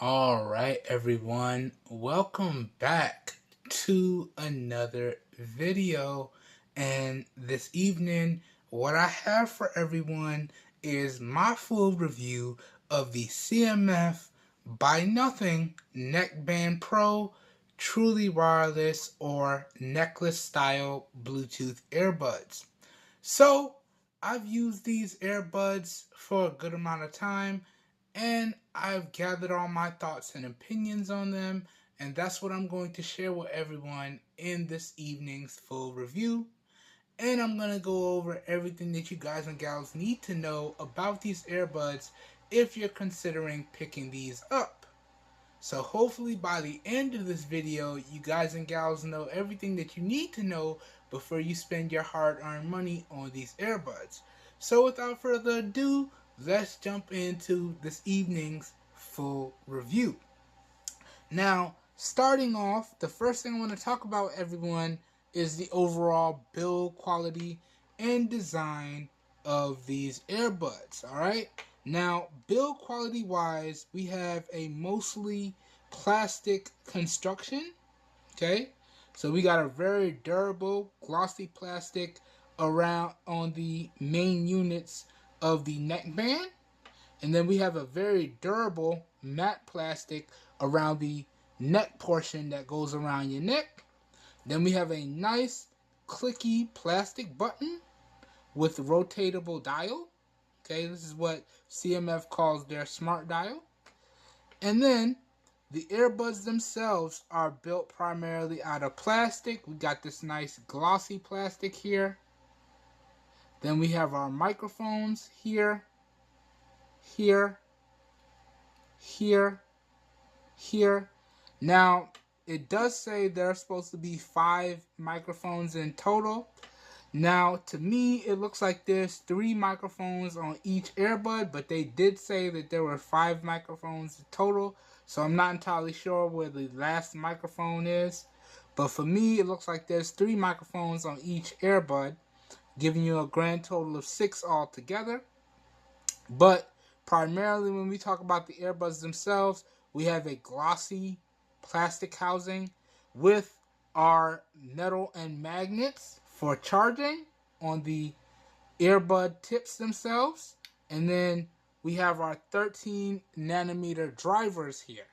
All right, everyone, welcome back to another video. And this evening, what I have for everyone is my full review of the CMF by Nothing Neckband Pro Truly Wireless or Necklace Style Bluetooth Earbuds. So, I've used these earbuds for a good amount of time and I've gathered all my thoughts and opinions on them, and that's what I'm going to share with everyone in this evening's full review. And I'm going to go over everything that you guys and gals need to know about these earbuds if you're considering picking these up. So hopefully by the end of this video, you guys and gals know everything that you need to know before you spend your hard-earned money on these earbuds. So without further ado, let's jump into this evening's full review. Now, starting off, the first thing I want to talk about, everyone, is the overall build quality and design of these earbuds, alright? Now, build quality wise, we have a mostly plastic construction, okay? So we got a very durable, glossy plastic around on the main units of the neckband. And then we have a very durable matte plastic around the neck portion that goes around your neck. Then we have a nice clicky plastic button with rotatable dial. Okay, this is what CMF calls their smart dial. And then the earbuds themselves are built primarily out of plastic. We got this nice glossy plastic here. Then we have our microphones here, here, here. Now, it does say there are supposed to be 5 microphones in total. Now, to me, it looks like there's 3 microphones on each earbud, but they did say that there were 5 microphones in total, so I'm not entirely sure where the last microphone is. But for me, it looks like there's 3 microphones on each earbud, giving you a grand total of 6 altogether. But primarily when we talk about the earbuds themselves, we have a glossy plastic housing with our metal and magnets for charging on the earbud tips themselves. And then we have our 13 nanometer drivers here.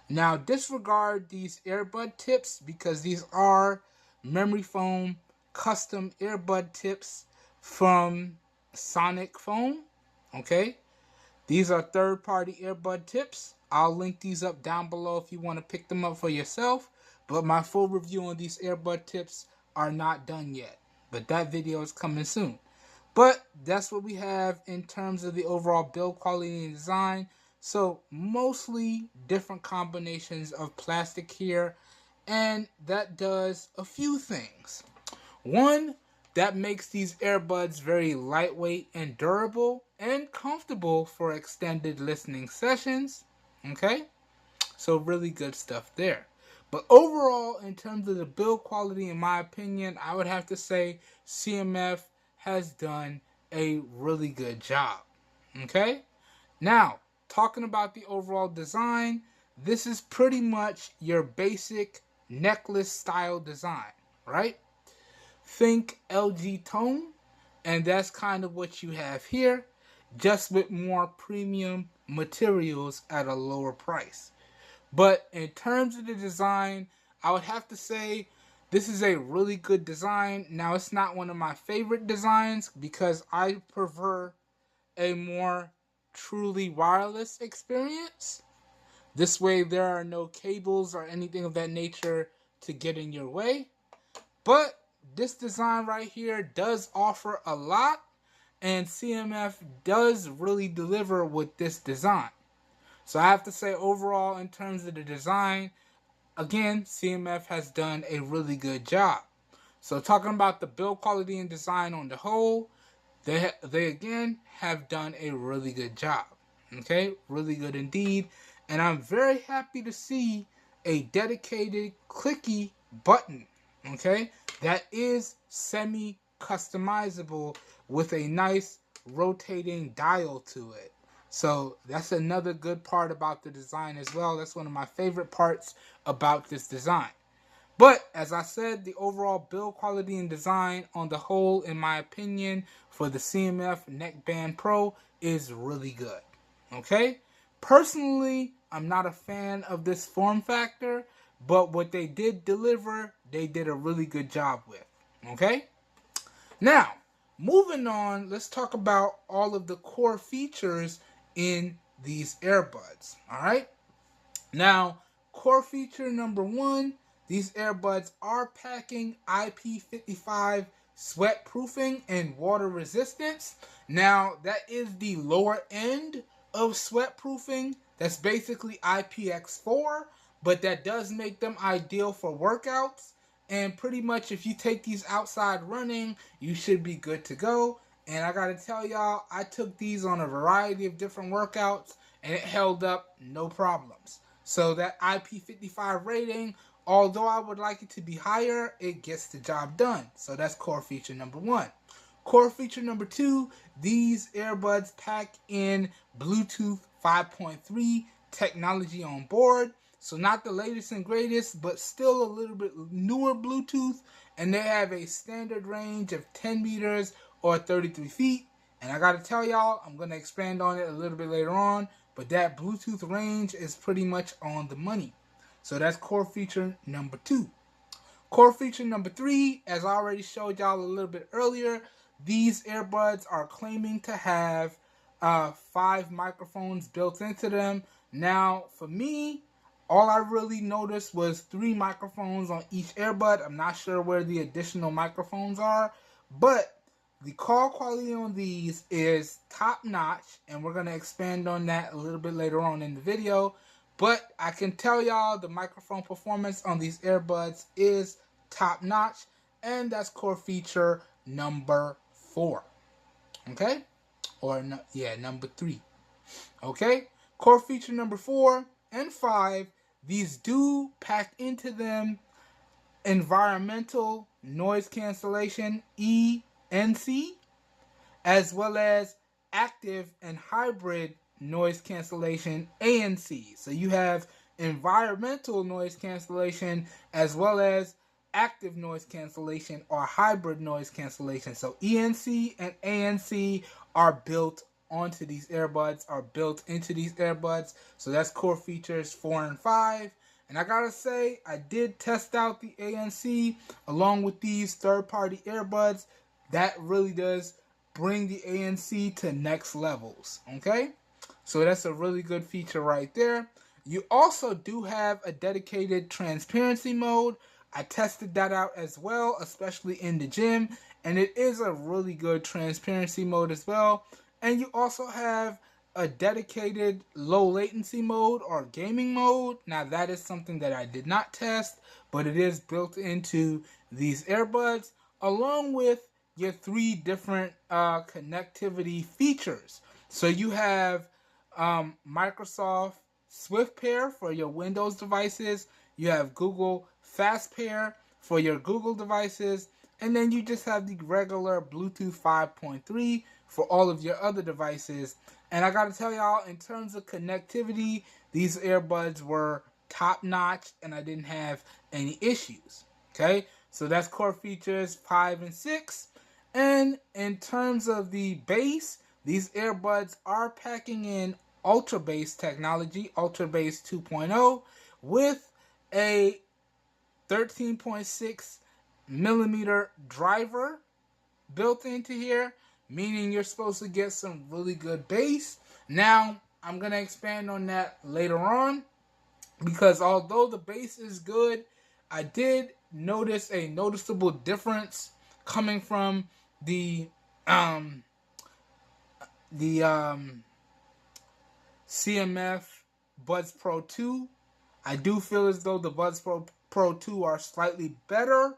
Now disregard these earbud tips because these are memory foam custom earbud tips from Sonic Foam. Okay, these are third-party earbud tips. I'll link these up down below if you want to pick them up for yourself. But my full review on these earbud tips are not done yet. But that video is coming soon. But that's what we have in terms of the overall build quality and design. So mostly different combinations of plastic here. And that does a few things. One, that makes these earbuds very lightweight and durable and comfortable for extended listening sessions. Okay? So really good stuff there. But overall, in terms of the build quality, in my opinion, I would have to say CMF has done a really good job. Okay? Now, talking about the overall design, this is pretty much your basic necklace style design, right? Think LG tone, and that's kind of what you have here, just with more premium materials at a lower price. But in terms of the design, I would have to say this is a really good design. Now, it's not one of my favorite designs because I prefer a more truly wireless experience. This way, there are no cables or anything of that nature to get in your way. But this design right here does offer a lot, and CMF does really deliver with this design. So I have to say overall, in terms of the design, again, CMF has done a really good job. So talking about the build quality and design on the whole, they again have done a really good job. Okay, really good indeed. And I'm very happy to see a dedicated clicky button. Okay, that is semi-customizable with a nice rotating dial to it. So that's another good part about the design as well. That's one of my favorite parts about this design. But as I said, the overall build quality and design on the whole, in my opinion, for the CMF Neckband Pro is really good. Okay? Personally, I'm not a fan of this form factor, but what they did deliver, they did a really good job with. Okay? Now, moving on, let's talk about all of the core features in these earbuds. Alright? Now, core feature number one, these earbuds are packing IP55 sweat proofing and water resistance. Now, that is the lower end of sweat proofing. That's basically IPX4, but that does make them ideal for workouts. And pretty much if you take these outside running, you should be good to go. And I gotta tell y'all, I took these on a variety of different workouts and it held up no problems. So that IP55 rating, although I would like it to be higher, it gets the job done. So that's core feature number one. Core feature number two, these earbuds pack in Bluetooth 5.3 technology on board. So not the latest and greatest, but still a little bit newer Bluetooth. And they have a standard range of 10 meters or 33 feet. And I gotta tell y'all, I'm gonna expand on it a little bit later on, but that Bluetooth range is pretty much on the money. So that's core feature number two. Core feature number three, as I already showed y'all a little bit earlier, these earbuds are claiming to have 5 microphones built into them. Now, for me, all I really noticed was 3 microphones on each earbud. I'm not sure where the additional microphones are, but the call quality on these is top notch, and we're going to expand on that a little bit later on in the video. But I can tell y'all the microphone performance on these earbuds is top notch, and that's core feature number 4. Okay? Or, number 3. Okay? Core feature number 4 and 5, these do pack into them environmental noise cancellation, ENC, as well as active and hybrid noise cancellation, ANC. So you have environmental noise cancellation as well as active noise cancellation or hybrid noise cancellation. So ENC and ANC are built onto these earbuds, are built into these earbuds. So that's core features 4 and 5. And I gotta say, I did test out the ANC along with these third-party earbuds. That really does bring the ANC to next levels, okay? So that's a really good feature right there. You also do have a dedicated transparency mode. I tested that out as well, especially in the gym, and it is a really good transparency mode as well. And you also have a dedicated low latency mode or gaming mode. Now that is something that I did not test, but it is built into these earbuds along with your 3 different connectivity features. So you have Microsoft Swift Pair for your Windows devices, you have Google Fast Pair for your Google devices, and then you just have the regular Bluetooth 5.3 for all of your other devices. And I gotta tell y'all, in terms of connectivity, these earbuds were top notch and I didn't have any issues. Okay, so that's core features 5 and 6. And in terms of the bass, these earbuds are packing in Ultra Bass technology, Ultra Bass 2.0, with a 13.6 millimeter driver built into here, meaning you're supposed to get some really good bass. Now, I'm going to expand on that later on, because although the bass is good, I did notice a noticeable difference coming from the CMF Buds Pro 2. I do feel as though the Buds Pro 2 are slightly better,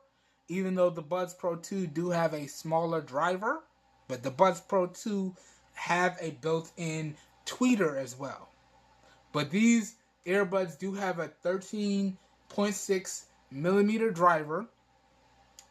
even though the Buds Pro 2 do have a smaller driver. But the Buds Pro 2 have a built-in tweeter as well. But these earbuds do have a 13.6 millimeter driver,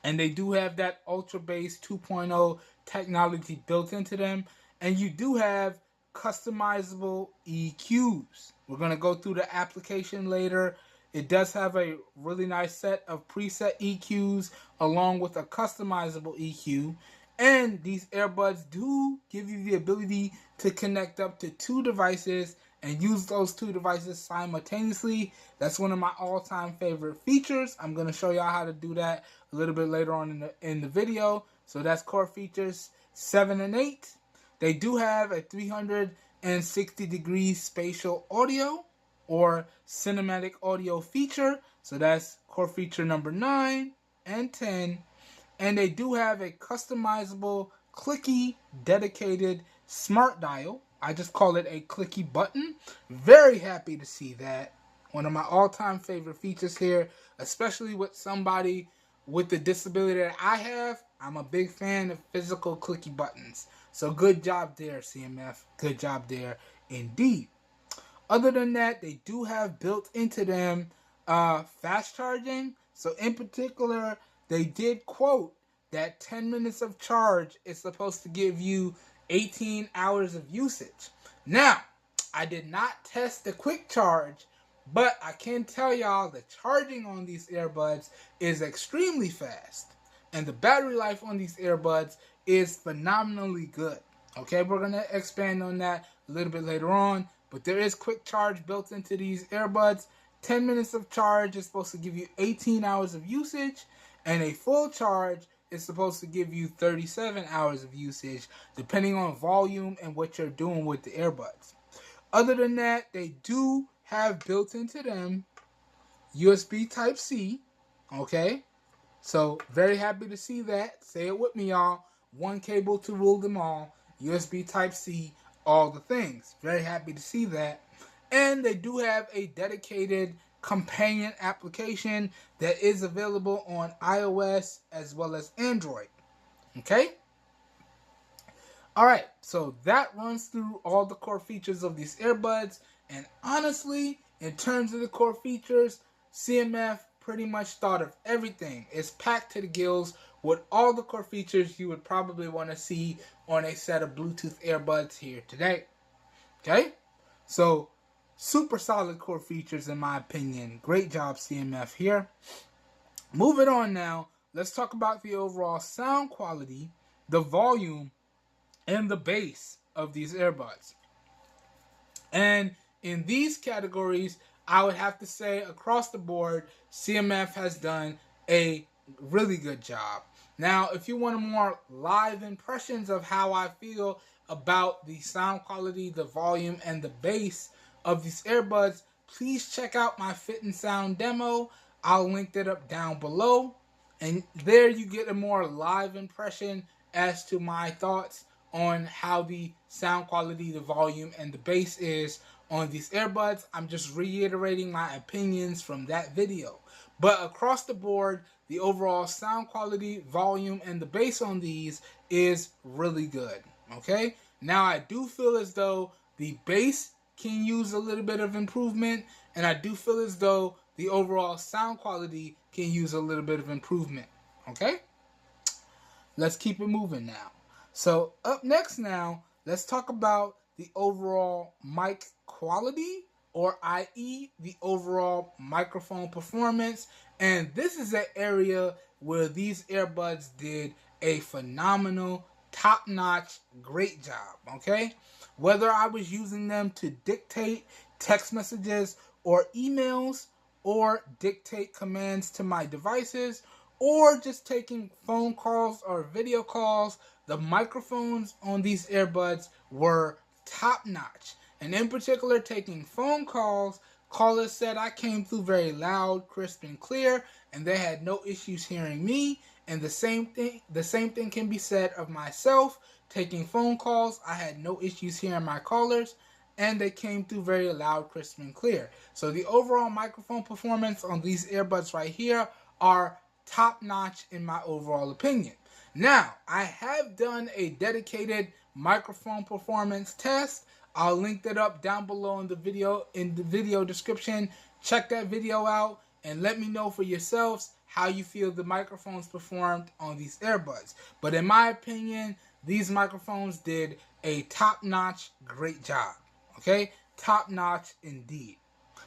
and they do have that Ultra Bass 2.0 technology built into them. And you do have customizable EQs. We're going to go through the application later. It does have a really nice set of preset EQs along with a customizable EQ. And these earbuds do give you the ability to connect up to 2 devices and use those 2 devices simultaneously. That's one of my all-time favorite features. I'm going to show y'all how to do that a little bit later on in the video. So that's core features 7 and 8. They do have a 360 degree spatial audio or cinematic audio feature. So that's core feature number 9 and 10. And they do have a customizable, clicky, dedicated smart dial. I just call it a clicky button. Very happy to see that. One of my all-time favorite features here, especially with somebody with the disability that I have. I'm a big fan of physical clicky buttons. So good job there, CMF. Good job there indeed. Other than that, they do have built into them fast charging. So in particular, they did quote that 10 minutes of charge is supposed to give you 18 hours of usage. Now, I did not test the quick charge, but I can tell y'all the charging on these earbuds is extremely fast. And the battery life on these earbuds is phenomenally good. Okay, we're going to expand on that a little bit later on. But there is quick charge built into these earbuds. 10 minutes of charge is supposed to give you 18 hours of usage. And a full charge is supposed to give you 37 hours of usage, depending on volume and what you're doing with the earbuds. Other than that, they do have built into them USB Type-C. Okay, so very happy to see that. Say it with me, y'all. One cable to rule them all. USB Type-C, all the things. Very happy to see that. And they do have a dedicated companion application that is available on iOS as well as Android. Okay? Alright, so that runs through all the core features of these earbuds. And honestly, in terms of the core features, CMF pretty much thought of everything. It's packed to the gills with all the core features you would probably want to see on a set of Bluetooth earbuds here today. Okay? So, super solid core features in my opinion. Great job, CMF here. Moving on now, let's talk about the overall sound quality, the volume, and the bass of these earbuds. And in these categories, I would have to say across the board, CMF has done a really good job. Now, if you want a more live impressions of how I feel about the sound quality, the volume, and the bass of these earbuds, please check out my Fit and Sound demo. I'll link that up down below. And there you get a more live impression as to my thoughts on how the sound quality, the volume, and the bass is on these earbuds. I'm just reiterating my opinions from that video. But across the board, the overall sound quality, volume, and the bass on these is really good. Okay? Now, I do feel as though the bass can use a little bit of improvement, and I do feel as though the overall sound quality can use a little bit of improvement. Okay? Let's keep it moving now. So, up next now, let's talk about the overall mic quality, or i.e. the overall microphone performance. And this is an area where these earbuds did a phenomenal, top-notch, great job, okay? Whether I was using them to dictate text messages or emails, or dictate commands to my devices, or just taking phone calls or video calls, the microphones on these earbuds were top-notch. And in particular, taking phone calls, callers said I came through very loud, crisp, and clear, and they had no issues hearing me. And the same thing can be said of myself. Taking phone calls, I had no issues hearing my callers, and they came through very loud, crisp, and clear. So the overall microphone performance on these earbuds right here are top-notch in my overall opinion. Now, I have done a dedicated microphone performance test. I'll link that up down below in the video description. Check that video out and let me know for yourselves how you feel the microphones performed on these earbuds. But in my opinion, these microphones did a top-notch great job. Okay? Top-notch indeed.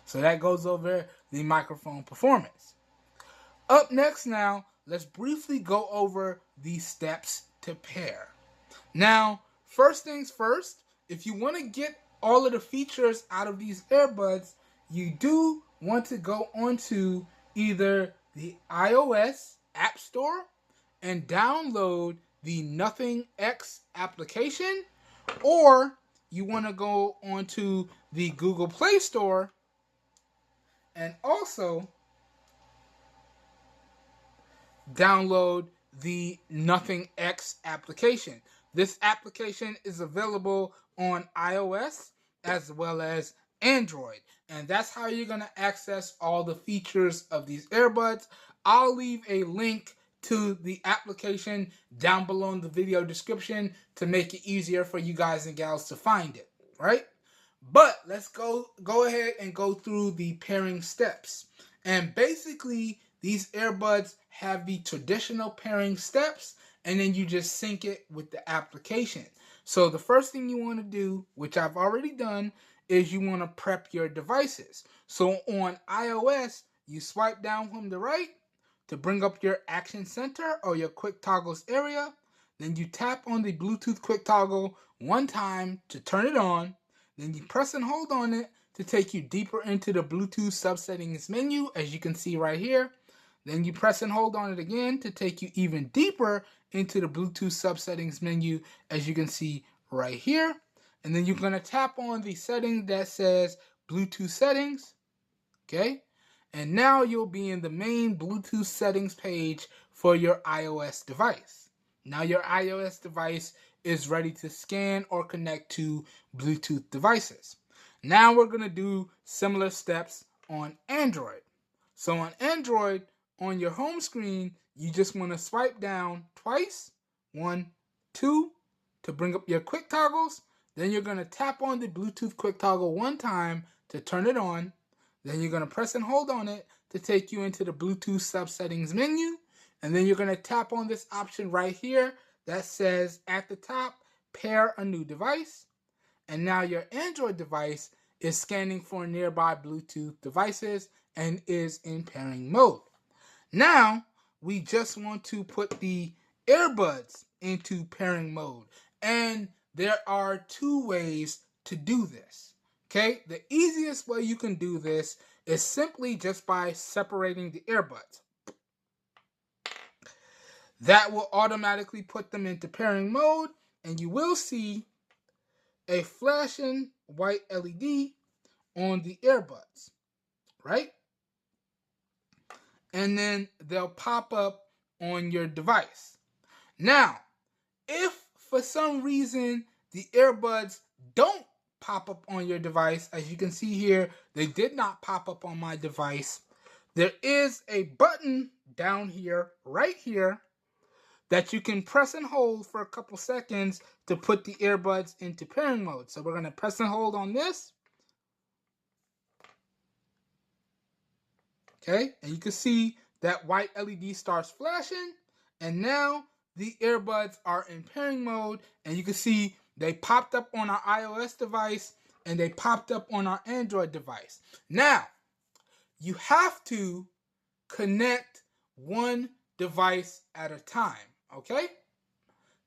So that goes over the microphone performance. Up next now, let's briefly go over the steps to pair. Now, first things first, if you want to get all of the features out of these earbuds, you do want to go onto either the iOS App Store and download the Nothing X application, or you want to go onto the Google Play Store and also download the Nothing X application. This application is available on iOS as well as Android, and that's how you're going to access all the features of these earbuds. I'll leave a link to the application down below in the video description to make it easier for you guys and gals to find it, right? But let's go ahead and go through the pairing steps. And basically, these earbuds have the traditional pairing steps, and then you just sync it with the application. So the first thing you want to do, which I've already done, is you want to prep your devices. So on iOS, you swipe down from the right to bring up your action center or your quick toggles area. Then you tap on the Bluetooth quick toggle one time to turn it on. Then you press and hold on it to take you deeper into the Bluetooth subsettings menu, as you can see right here. Then you press and hold on it again to take you even deeper into the Bluetooth subsettings menu, as you can see right here. And then you're going to tap on the setting that says Bluetooth settings. Okay? And now you'll be in the main Bluetooth settings page for your iOS device. Now your iOS device is ready to scan or connect to Bluetooth devices. Now we're going to do similar steps on Android. So on Android, on your home screen, you just want to swipe down twice, 1, 2, to bring up your quick toggles. Then you're going to tap on the Bluetooth quick toggle one time to turn it on. Then you're going to press and hold on it to take you into the Bluetooth subsettings menu. And then you're going to tap on this option right here that says at the top, pair a new device. And now your Android device is scanning for nearby Bluetooth devices and is in pairing mode. Now, we just want to put the earbuds into pairing mode. And there are two ways to do this. Okay, the easiest way you can do this is simply just by separating the earbuds. That will automatically put them into pairing mode, and you will see a flashing white LED on the earbuds, right? And then they'll pop up on your device. Now, if for some reason the earbuds don't pop up on your device, as you can see here, they did not pop up on my device. There is a button down here, right here, that you can press and hold for a couple seconds to put the earbuds into pairing mode. So we're going to press and hold on this. Okay, and you can see that white LED starts flashing, and now the earbuds are in pairing mode, and you can see they popped up on our iOS device and they popped up on our Android device. Now, you have to connect one device at a time, okay?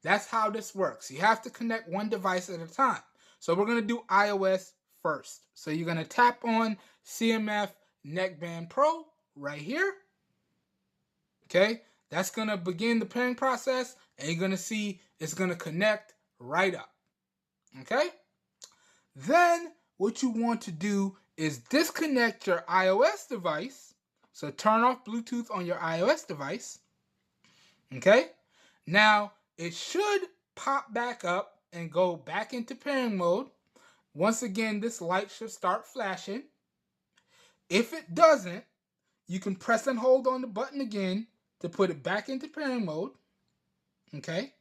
That's how this works. You have to connect one device at a time. So we're going to do iOS first. So you're going to tap on CMF Neckband Pro right here. Okay, that's going to begin the pairing process, and you're going to see it's going to connect right up. Okay, then what you want to do is disconnect your iOS device. So turn off Bluetooth on your iOS device. Okay, now it should pop back up and go back into pairing mode. Once again, this light should start flashing. If it doesn't, you can press and hold on the button again to put it back into pairing mode. Okay.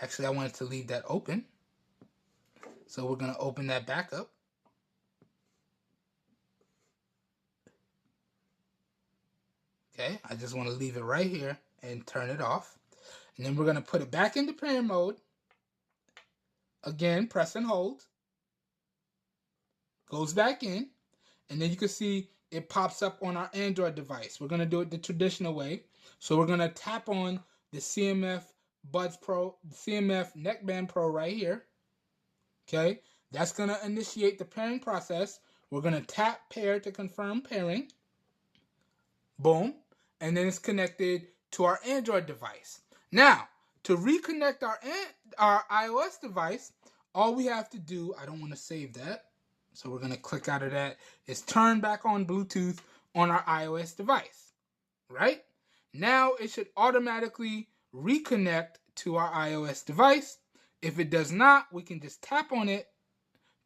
Actually, I wanted to leave that open. So we're going to open that back up. Okay, I just want to leave it right here and turn it off. And then we're going to put it back into pairing mode. Again, press and hold. Goes back in. And then you can see it pops up on our Android device. We're going to do it the traditional way. So we're going to tap on the CMF Buds Pro, CMF Neckband Pro right here. Okay, that's going to initiate the pairing process. We're going to tap pair to confirm pairing. Boom. And then it's connected to our Android device. Now, to reconnect our iOS device, all we have to do, I don't want to save that, so we're going to click out of that, is turn back on Bluetooth on our iOS device, right? Now, it should automatically reconnect to our iOS device. If it does not, we can just tap on it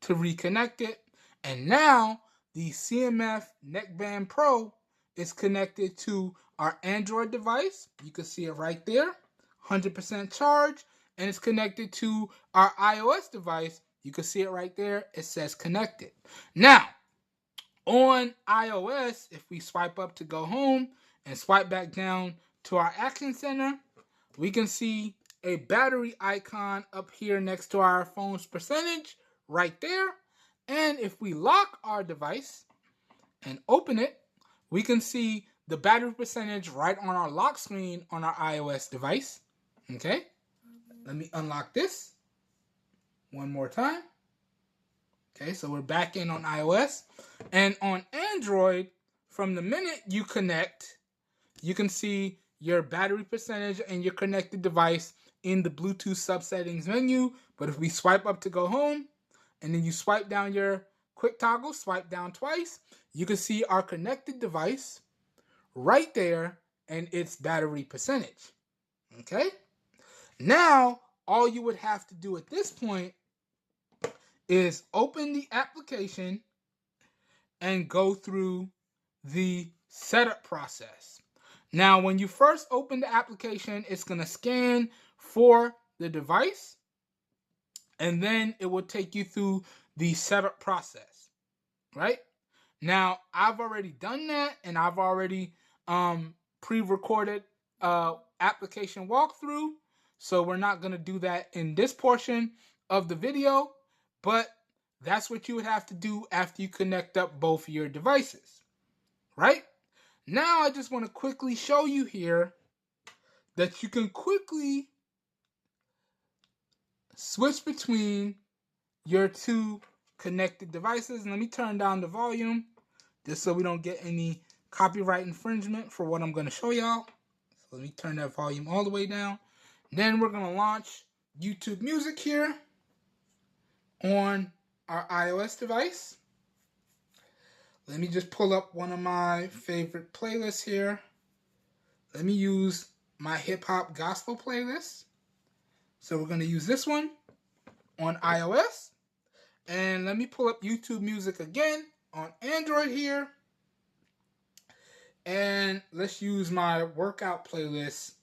to reconnect it. And now, the CMF Neckband Pro is connected to our Android device. You can see it right there, 100% charge, and it's connected to our iOS device. You can see it right there. It says connected. Now, on iOS, if we swipe up to go home and swipe back down to our Action Center, we can see a battery icon up here next to our phone's percentage right there. And if we lock our device and open it, we can see the battery percentage right on our lock screen on our iOS device. Okay, let me unlock this one more time. Okay, so we're back in on iOS. And on Android, from the minute you connect, you can see your battery percentage and your connected device in the Bluetooth subsettings menu. But if we swipe up to go home, and then you swipe down your quick toggle, swipe down twice, you can see our connected device right there and its battery percentage. Okay? Now, all you would have to do at this point is open the application and go through the setup process. Now, when you first open the application, it's going to scan for the device, and then it will take you through the setup process, right? Now, I've already done that, and I've already pre-recorded application walkthrough, so we're not going to do that in this portion of the video, but that's what you would have to do after you connect up both your devices, right? Now, I just want to quickly show you here that you can quickly switch between your two connected devices. Let me turn down the volume just so we don't get any copyright infringement for what I'm going to show y'all. So let me turn that volume all the way down. Then we're going to launch YouTube Music here on our iOS device. Let me just pull up one of my favorite playlists here. Let me use my hip-hop gospel playlist. So we're going to use this one on iOS. And let me pull up YouTube Music again on Android here. And let's use my workout playlist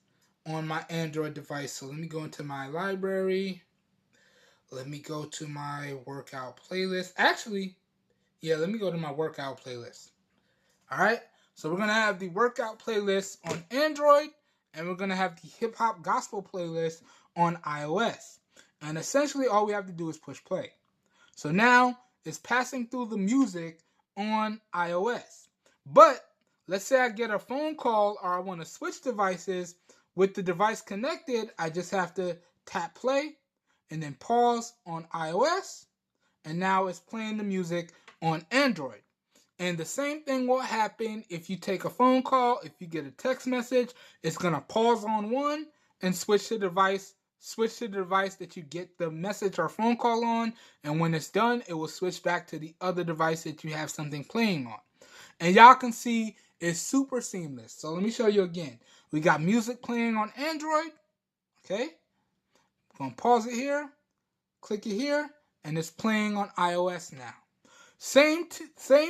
on my Android device. So let me go into my library. Let me go to my workout playlist. Actually, yeah, let me go to my workout playlist. All right. So we're going to have the workout playlist on Android, and we're going to have the hip hop gospel playlist on iOS. And essentially all we have to do is push play. So now it's passing through the music on iOS. But let's say I get a phone call or I want to switch devices with the device connected. I just have to tap play and then pause on iOS. And now it's playing the music on Android. And the same thing will happen if you take a phone call. If you get a text message, it's going to pause on one and switch to the device that you get the message or phone call on. And when it's done, it will switch back to the other device that you have something playing on. And y'all can see it's super seamless. So let me show you again. We got music playing on Android. Okay. I'm going to pause it here. Click it here. And it's playing on iOS now. Same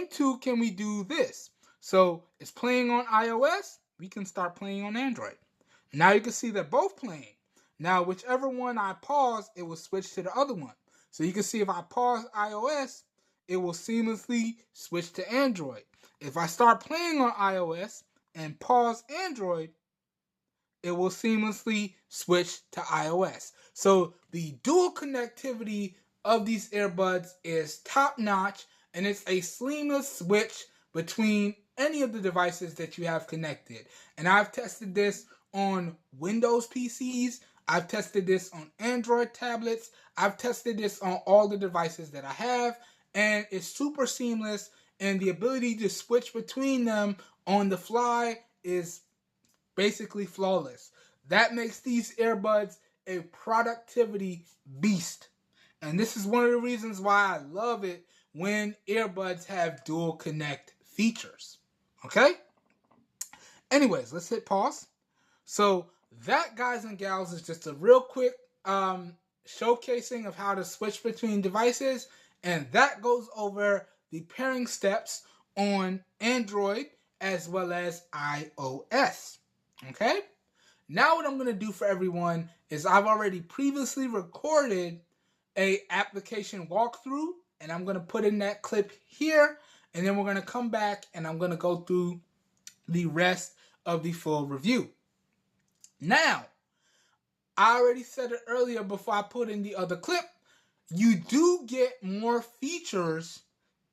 too can we do this. So it's playing on iOS. We can start playing on Android. Now you can see they're both playing. Now, whichever one I pause, it will switch to the other one. So you can see if I pause iOS, it will seamlessly switch to Android. If I start playing on iOS, and pause Android, it will seamlessly switch to iOS. So the dual connectivity of these earbuds is top notch, and it's a seamless switch between any of the devices that you have connected. And I've tested this on Windows PCs, I've tested this on Android tablets, I've tested this on all the devices that I have, and it's super seamless, and the ability to switch between them on the fly is basically flawless. That makes these earbuds a productivity beast. And this is one of the reasons why I love it when earbuds have dual connect features. Okay? Anyways, let's hit pause. So that, guys and gals, is just a real quick showcasing of how to switch between devices. And that goes over the pairing steps on Android as well as iOS. Okay? Now what I'm going to do for everyone is I've already previously recorded a application walkthrough, and I'm going to put in that clip here, and then we're going to come back and I'm going to go through the rest of the full review. Now, I already said it earlier before I put in the other clip, you do get more features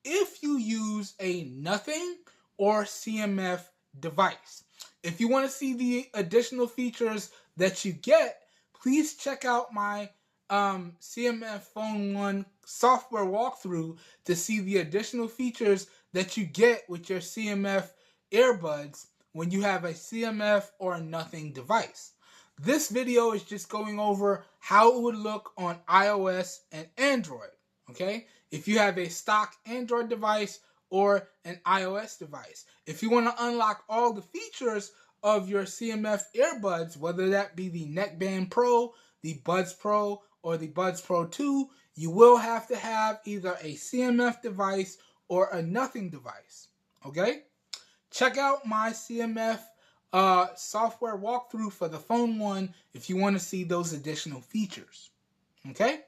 if you use a Nothing or CMF device. If you want to see the additional features that you get, please check out my CMF Phone 1 software walkthrough to see the additional features that you get with your CMF earbuds when you have a CMF or a Nothing device. This video is just going over how it would look on iOS and Android, okay? If you have a stock Android device or an iOS device. If you want to unlock all the features of your CMF earbuds, whether that be the Neckband Pro, the Buds Pro, or the Buds Pro 2, you will have to have either a CMF device or a Nothing device, okay? Check out my CMF software walkthrough for the Phone 1 if you want to see those additional features, okay?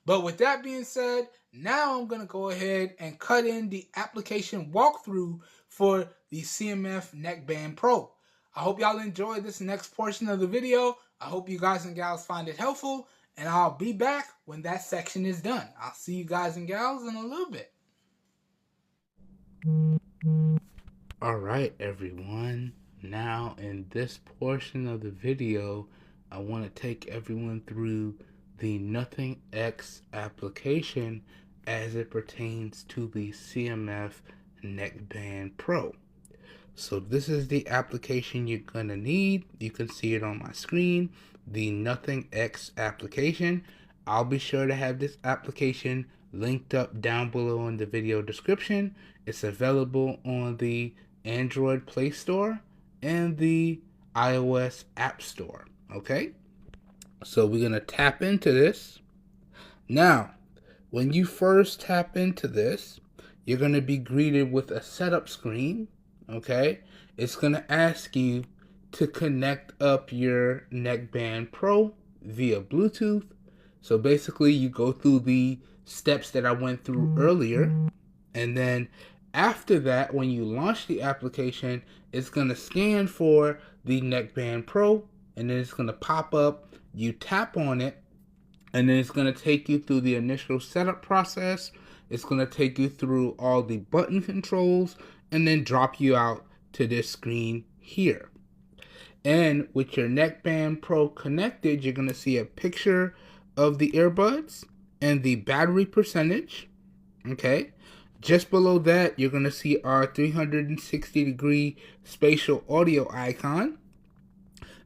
But with that being said, now I'm going to go ahead and cut in the application walkthrough for the CMF Neckband Pro. I hope y'all enjoy this next portion of the video. I hope you guys and gals find it helpful, and I'll be back when that section is done. I'll see you guys and gals in a little bit. Alright everyone, now in this portion of the video, I want to take everyone through the Nothing X application as it pertains to the CMF Neckband Pro. So this is the application you're going to need. You can see it on my screen, the Nothing X application. I'll be sure to have this application linked up down below in the video description. It's available on the Android Play Store and the iOS App Store, okay? So we're going to tap into this. Now, when you first tap into this, you're going to be greeted with a setup screen, okay? It's going to ask you to connect up your Neckband Pro via Bluetooth. So basically, you go through the steps that I went through earlier, and then after that, when you launch the application, it's going to scan for the Neckband Pro, and then it's going to pop up. You tap on it, and then it's going to take you through the initial setup process. It's going to take you through all the button controls, and then drop you out to this screen here. And with your Neckband Pro connected, you're going to see a picture of the earbuds and the battery percentage, okay? Just below that, you're going to see our 360-degree spatial audio icon.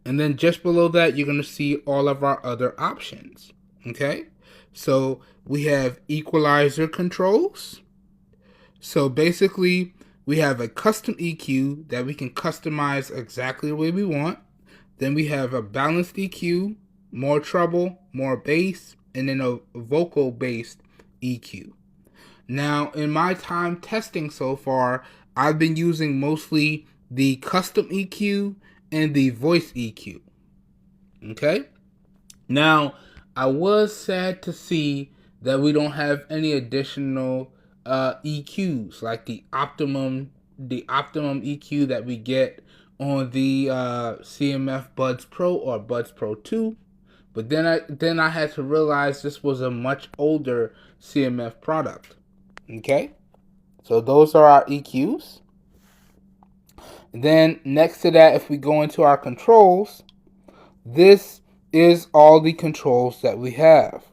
And then just below that, you're going to see all of our other options, okay? So we have equalizer controls. So basically, we have a custom EQ that we can customize exactly the way we want. Then we have a balanced EQ, more treble, more bass, and then a vocal-based EQ. Now, in my time testing so far, I've been using mostly the custom EQ and the voice EQ. Okay? Now, I was sad to see that we don't have any additional EQs, like the optimum EQ that we get on the CMF Buds Pro or Buds Pro 2. But then I had to realize this was a much older CMF product. Okay, so those are our EQs. Then next to that, if we go into our controls, this is all the controls that we have,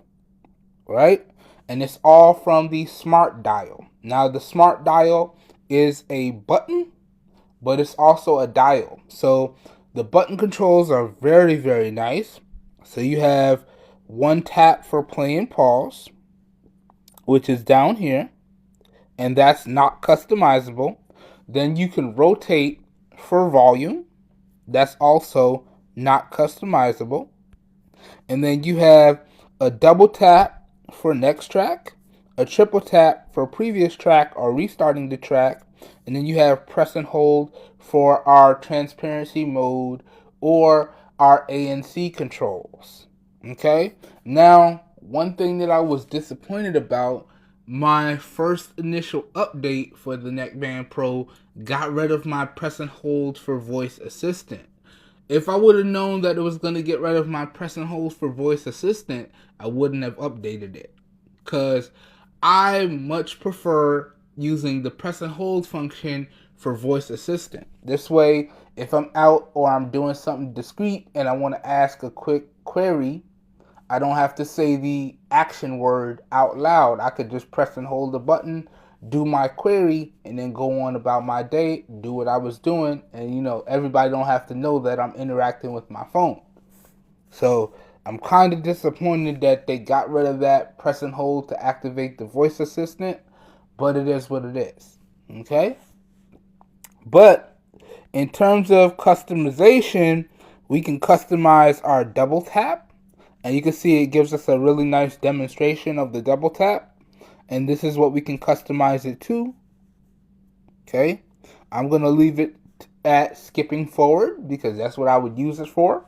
right? And it's all from the smart dial. Now the smart dial is a button, but it's also a dial. So the button controls are very, very nice. So you have one tap for play and pause, which is down here, and that's not customizable. Then you can rotate for volume. That's also not customizable. And then you have a double tap for next track, a triple tap for previous track or restarting the track, and then you have press and hold for our transparency mode or our ANC controls. Okay? Now, one thing that I was disappointed about, my first initial update for the Neckband Pro got rid of my press and hold for voice assistant. If I would have known that it was going to get rid of my press and hold for voice assistant, I wouldn't have updated it. Because I much prefer using the press and hold function for voice assistant. This way, if I'm out or I'm doing something discreet and I want to ask a quick query, I don't have to say the action word out loud. I could just press and hold the button, do my query, and then go on about my day, do what I was doing, and everybody don't have to know that I'm interacting with my phone. So I'm kind of disappointed that they got rid of that press and hold to activate the voice assistant, but it is what it is. Okay? But in terms of customization, we can customize our double tap. And you can see it gives us a really nice demonstration of the double tap. And this is what we can customize it to. Okay. I'm going to leave it at skipping forward because that's what I would use it for.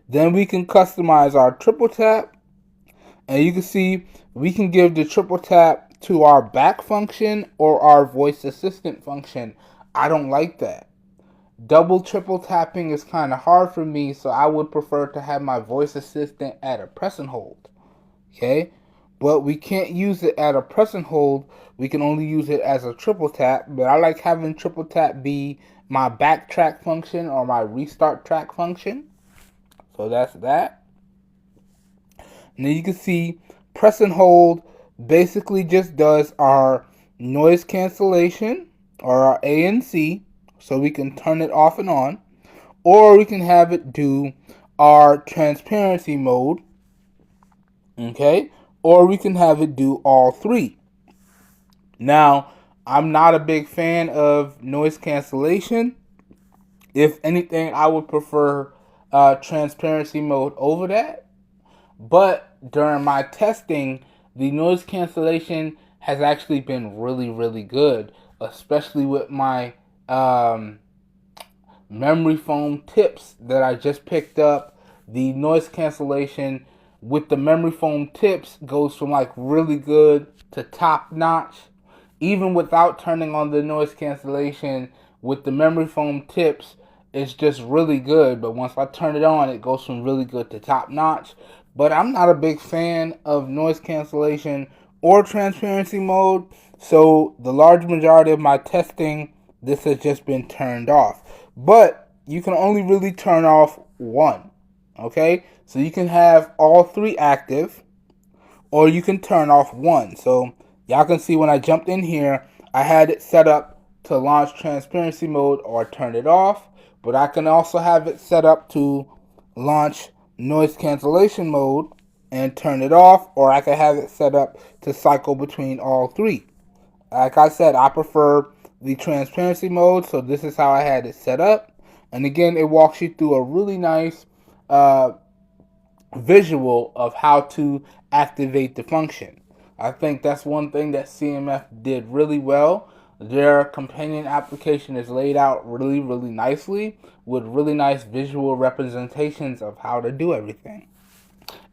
Then we can customize our triple tap. And you can see we can give the triple tap to our back function or our voice assistant function. I don't like that. Double, triple tapping is kind of hard for me, so I would prefer to have my voice assistant at a press and hold. Okay? But we can't use it at a press and hold. We can only use it as a triple tap. But I like having triple tap be my backtrack function or my restart track function. So that's that. And then you can see press and hold basically just does our noise cancellation or our ANC. So we can turn it off and on, or we can have it do our transparency mode, okay, or we can have it do all three. Now, I'm not a big fan of noise cancellation. If anything, I would prefer transparency mode over that, but during my testing, the noise cancellation has actually been really, really good, especially with my memory foam tips that I just picked up. The noise cancellation with the memory foam tips goes from like really good to top notch. Even without turning on the noise cancellation with the memory foam tips, it's just really good. But once I turn it on, it goes from really good to top notch. But I'm not a big fan of noise cancellation or transparency mode. So the large majority of my testing, this has just been turned off. But you can only really turn off one. Okay? So you can have all three active, or you can turn off one. So y'all can see when I jumped in here, I had it set up to launch transparency mode or turn it off. But I can also have it set up to launch noise cancellation mode and turn it off, or I can have it set up to cycle between all three. Like I said, I prefer the transparency mode, so this is how I had it set up. And again, it walks you through a really nice visual of how to activate the function. I think that's one thing that CMF did really well. Their companion application is laid out really, really nicely with really nice visual representations of how to do everything.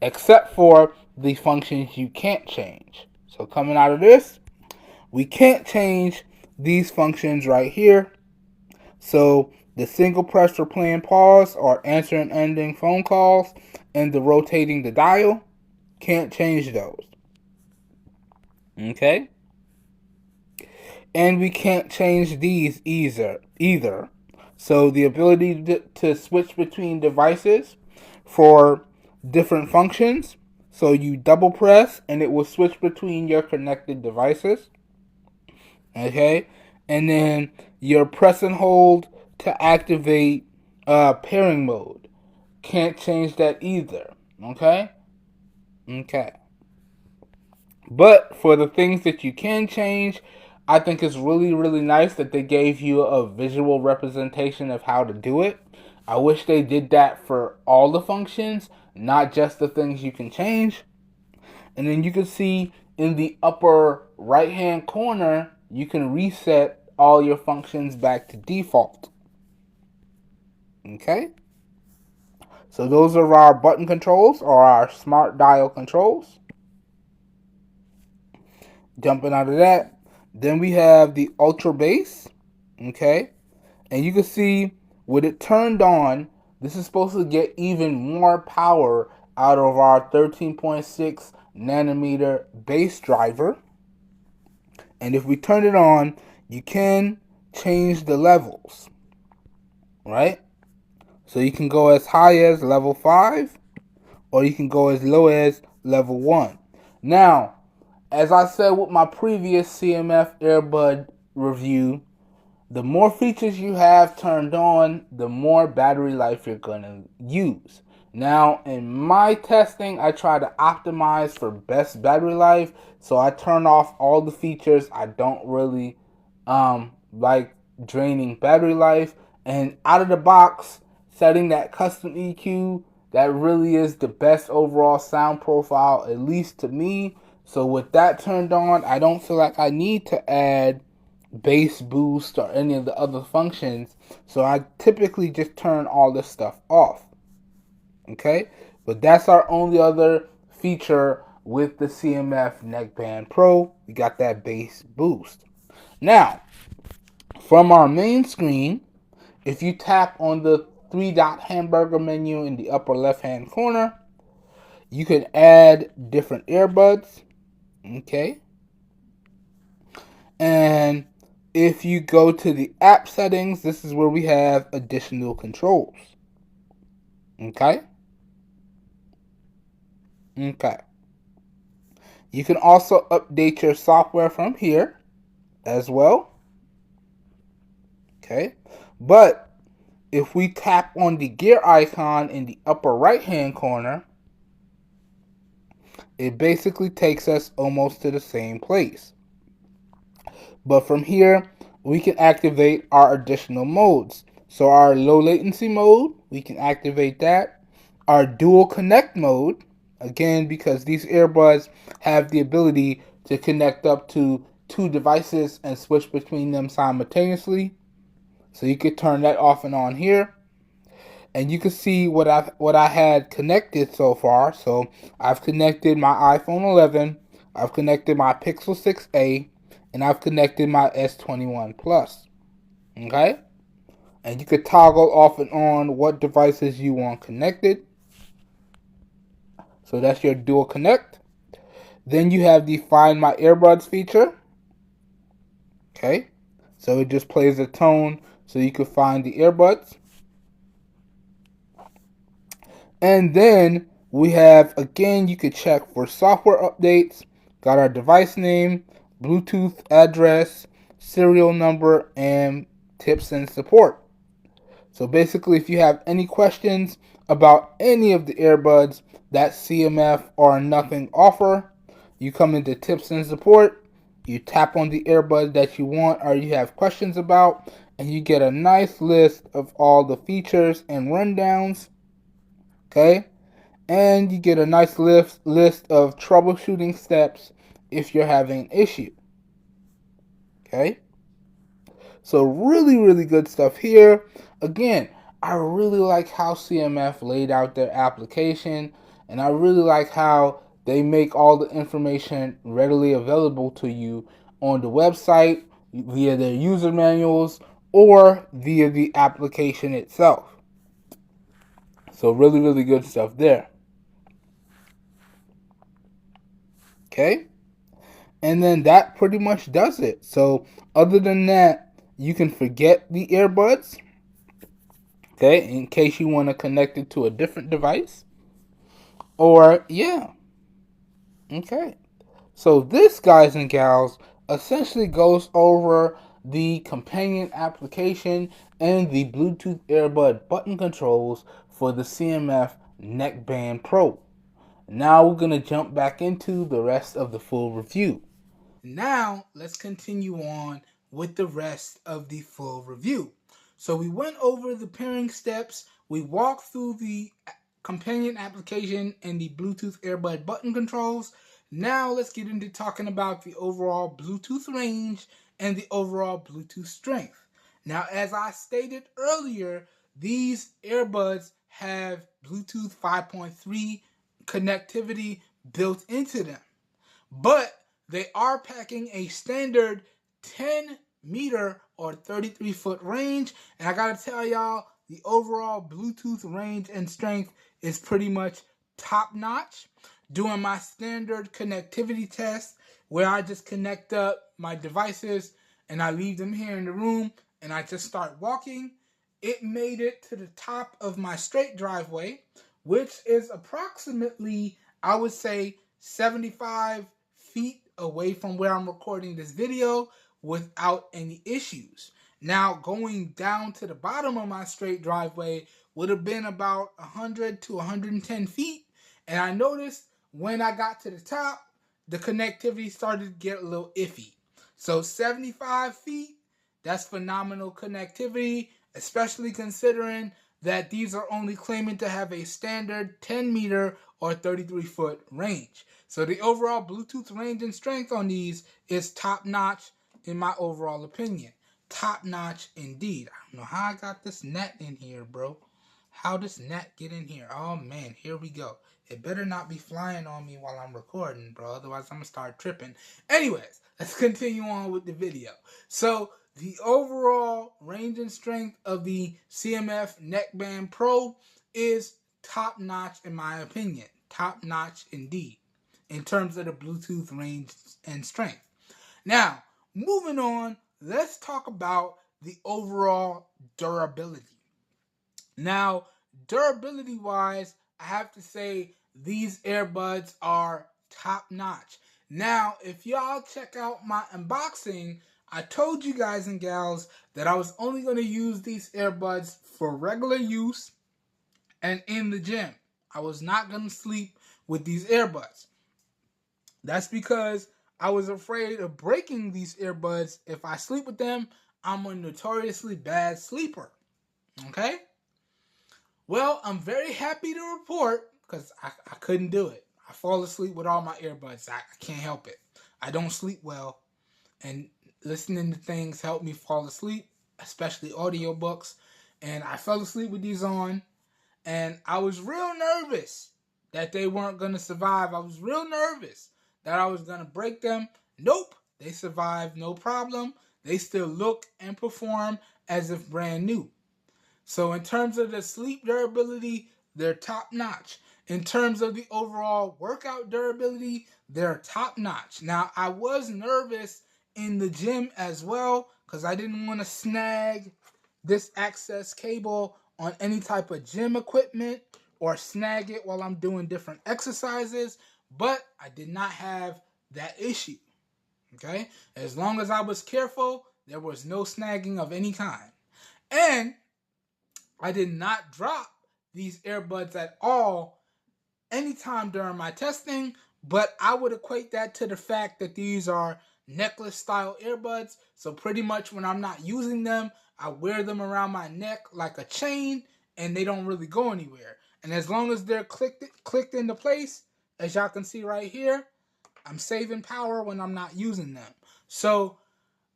Except for the functions you can't change. So coming out of this, we can't change these functions right here. So the single press for playing pause or answering and ending phone calls, and the rotating the dial, can't change those. Okay? And we can't change these either. So the ability to switch between devices for different functions. So you double press and it will switch between your connected devices. Okay? And then your press and hold to activate pairing mode. Can't change that either. Okay? Okay. But for the things that you can change, I think it's really, really nice that they gave you a visual representation of how to do it. I wish they did that for all the functions, not just the things you can change. And then you can see in the upper right hand corner, you can reset all your functions back to default. Okay? So those are our button controls or our smart dial controls. Jumping out of that, then we have the ultra bass. Okay? And you can see with it turned on, this is supposed to get even more power out of our 13.6 nanometer bass driver. And if we turn it on, you can change the levels, right? So you can go as high as level 5, or you can go as low as level 1. Now, as I said with my previous CMF earbud review, the more features you have turned on, the more battery life you're going to use. Now, in my testing, I try to optimize for best battery life, so I turn off all the features I don't really like draining battery life. And out of the box, setting that custom EQ, that really is the best overall sound profile, at least to me. So with that turned on, I don't feel like I need to add bass boost or any of the other functions. So I typically just turn all this stuff off. Okay? But that's our only other feature with the CMF Neckband Pro. We got that bass boost. Now, from our main screen, if you tap on the 3-dot hamburger menu in the upper left hand corner, you can add different earbuds. Okay? And if you go to the app settings, this is where we have additional controls. Okay? Okay. You can also update your software from here as well. Okay? But if we tap on the gear icon in the upper right hand corner, it basically takes us almost to the same place. But from here, we can activate our additional modes. So our low latency mode, we can activate that. Our dual connect mode, again, because these earbuds have the ability to connect up to 2 devices and switch between them simultaneously. So you could turn that off and on here. And you can see what I had connected so far. So I've connected my iPhone 11, I've connected my Pixel 6a, and I've connected my S21 Plus. Okay? And you could toggle off and on what devices you want connected. So that's your dual connect. Then you have the Find My Earbuds feature. Okay? So it just plays a tone so you can find the earbuds. And then we have, again, you could check for software updates. Got our device name, Bluetooth address, serial number, and tips and support. So basically, if you have any questions about any of the earbuds that CMF or Nothing offer, you come into tips and support, you tap on the earbud that you want or you have questions about, and you get a nice list of all the features and rundowns. Okay? And you get a nice list of troubleshooting steps if you're having an issue. Okay? So really, really good stuff here. Again, I really like how CMF laid out their application, and I really like how they make all the information readily available to you on the website via their user manuals or via the application itself. So really, really good stuff there. Okay? And then that pretty much does it. So other than that, you can forget the earbuds. Okay, in case you want to connect it to a different device. Or, yeah. Okay. So this, guys and gals, essentially goes over the companion application and the Bluetooth earbud button controls for the CMF Neckband Pro. Now we're going to jump back into the rest of the full review. Now let's continue on with the rest of the full review. So we went over the pairing steps, we walked through the companion application and the Bluetooth earbud button controls. Now let's get into talking about the overall Bluetooth range and the overall Bluetooth strength. Now, as I stated earlier, these earbuds have Bluetooth 5.3 connectivity built into them, but they are packing a standard 10 meter or 33-foot range, and I gotta tell y'all, the overall Bluetooth range and strength is pretty much top notch. Doing my standard connectivity test where I just connect up my devices and I leave them here in the room and I just start walking, it made it to the top of my straight driveway, which is approximately, I would say, 75 feet away from where I'm recording this video without any issues. Now, going down to the bottom of my straight driveway would have been about 100 to 110 feet, and I noticed when I got to the top, the connectivity started to get a little iffy. So 75 feet, that's phenomenal connectivity, especially considering that these are only claiming to have a standard 10 meter or 33-foot range. So the overall Bluetooth range and strength on these is top notch in my overall opinion. Top notch indeed. I don't know how I got this net in here, bro. How does net get in here? Oh man, here we go. It better not be flying on me while I'm recording, bro. Otherwise, I'm going to start tripping. Anyways, let's continue on with the video. So, the overall range and strength of the CMF Neckband Pro is top notch in my opinion. Top notch indeed in terms of the Bluetooth range and strength. Now, moving on, let's talk about the overall durability. Now, durability wise, I have to say these earbuds are top notch. Now, if y'all check out my unboxing, I told you guys and gals that I was only going to use these earbuds for regular use and in the gym. I was not going to sleep with these earbuds. That's because I was afraid of breaking these earbuds. If I sleep with them, I'm a notoriously bad sleeper. Okay? Well, I'm very happy to report, because I couldn't do it. I fall asleep with all my earbuds. I can't help it. I don't sleep well, and listening to things help me fall asleep, especially audiobooks. And I fell asleep with these on, and I was real nervous that they weren't going to survive. I was real nervous that I was going to break them. Nope, they survived, no problem. They still look and perform as if brand new. So in terms of the sleep durability, they're top notch. In terms of the overall workout durability, they're top notch. Now, I was nervous in the gym as well because I didn't want to snag this access cable on any type of gym equipment or snag it while I'm doing different exercises, but I did not have that issue. Okay? As long as I was careful, there was no snagging of any kind. And I did not drop these earbuds at all anytime during my testing, but I would equate that to the fact that these are necklace style earbuds. So pretty much when I'm not using them, I wear them around my neck like a chain and they don't really go anywhere. And as long as they're clicked into place, as y'all can see right here, I'm saving power when I'm not using them. So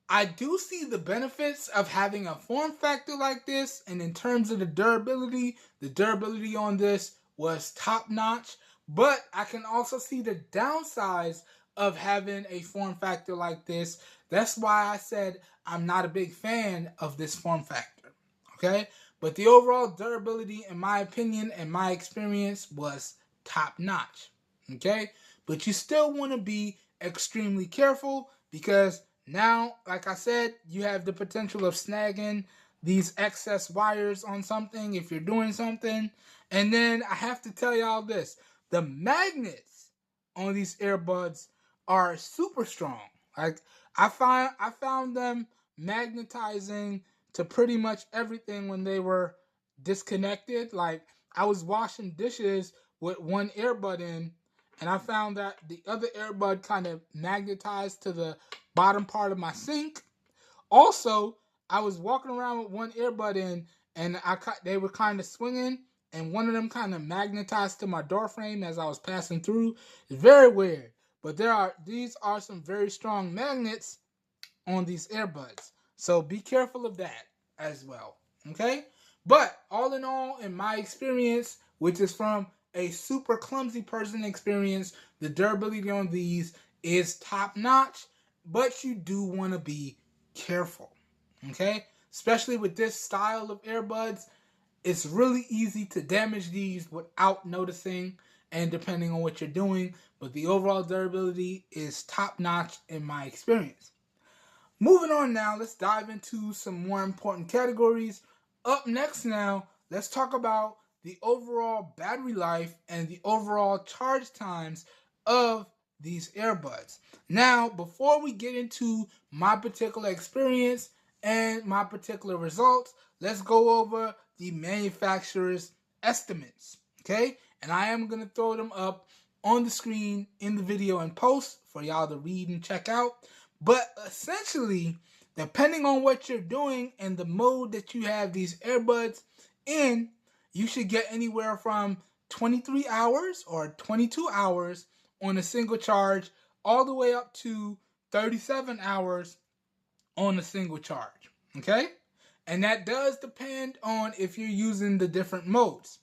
I do see the benefits of having a form factor like this, and in terms of the durability on this was top notch, but I can also see the downsides of having a form factor like this That's why I said I'm not a big fan of this form factor. Okay? But the overall durability, in my opinion and my experience, was top notch. Okay? But you still want to be extremely careful because now, like I said, you have the potential of snagging these excess wires on something if you're doing something. And then I have to tell y'all this. The magnets on these earbuds are super strong. Like I found them magnetizing to pretty much everything when they were disconnected. Like I was washing dishes with one earbud in, and I found that the other earbud kind of magnetized to the bottom part of my sink. Also, I was walking around with one earbud in, and they were kind of swinging, and one of them kind of magnetized to my door frame as I was passing through. It's very weird, but these are some very strong magnets on these earbuds, so be careful of that as well. Okay, but all in all, in my experience, which is from a super clumsy person experience, the durability on these is top notch, but you do want to be careful. Okay, especially with this style of earbuds, it's really easy to damage these without noticing and depending on what you're doing, but the overall durability is top notch in my experience. Moving on now, let's dive into some more important categories. Up next now, let's talk about the overall battery life and the overall charge times of these earbuds. Now, before we get into my particular experience and my particular results, let's go over the manufacturer's estimates, okay? And I am going to throw them up on the screen in the video and post for y'all to read and check out. But essentially, depending on what you're doing and the mode that you have these earbuds in, you should get anywhere from 23 hours or 22 hours on a single charge, all the way up to 37 hours on a single charge. Okay? And that does depend on if you're using the different modes.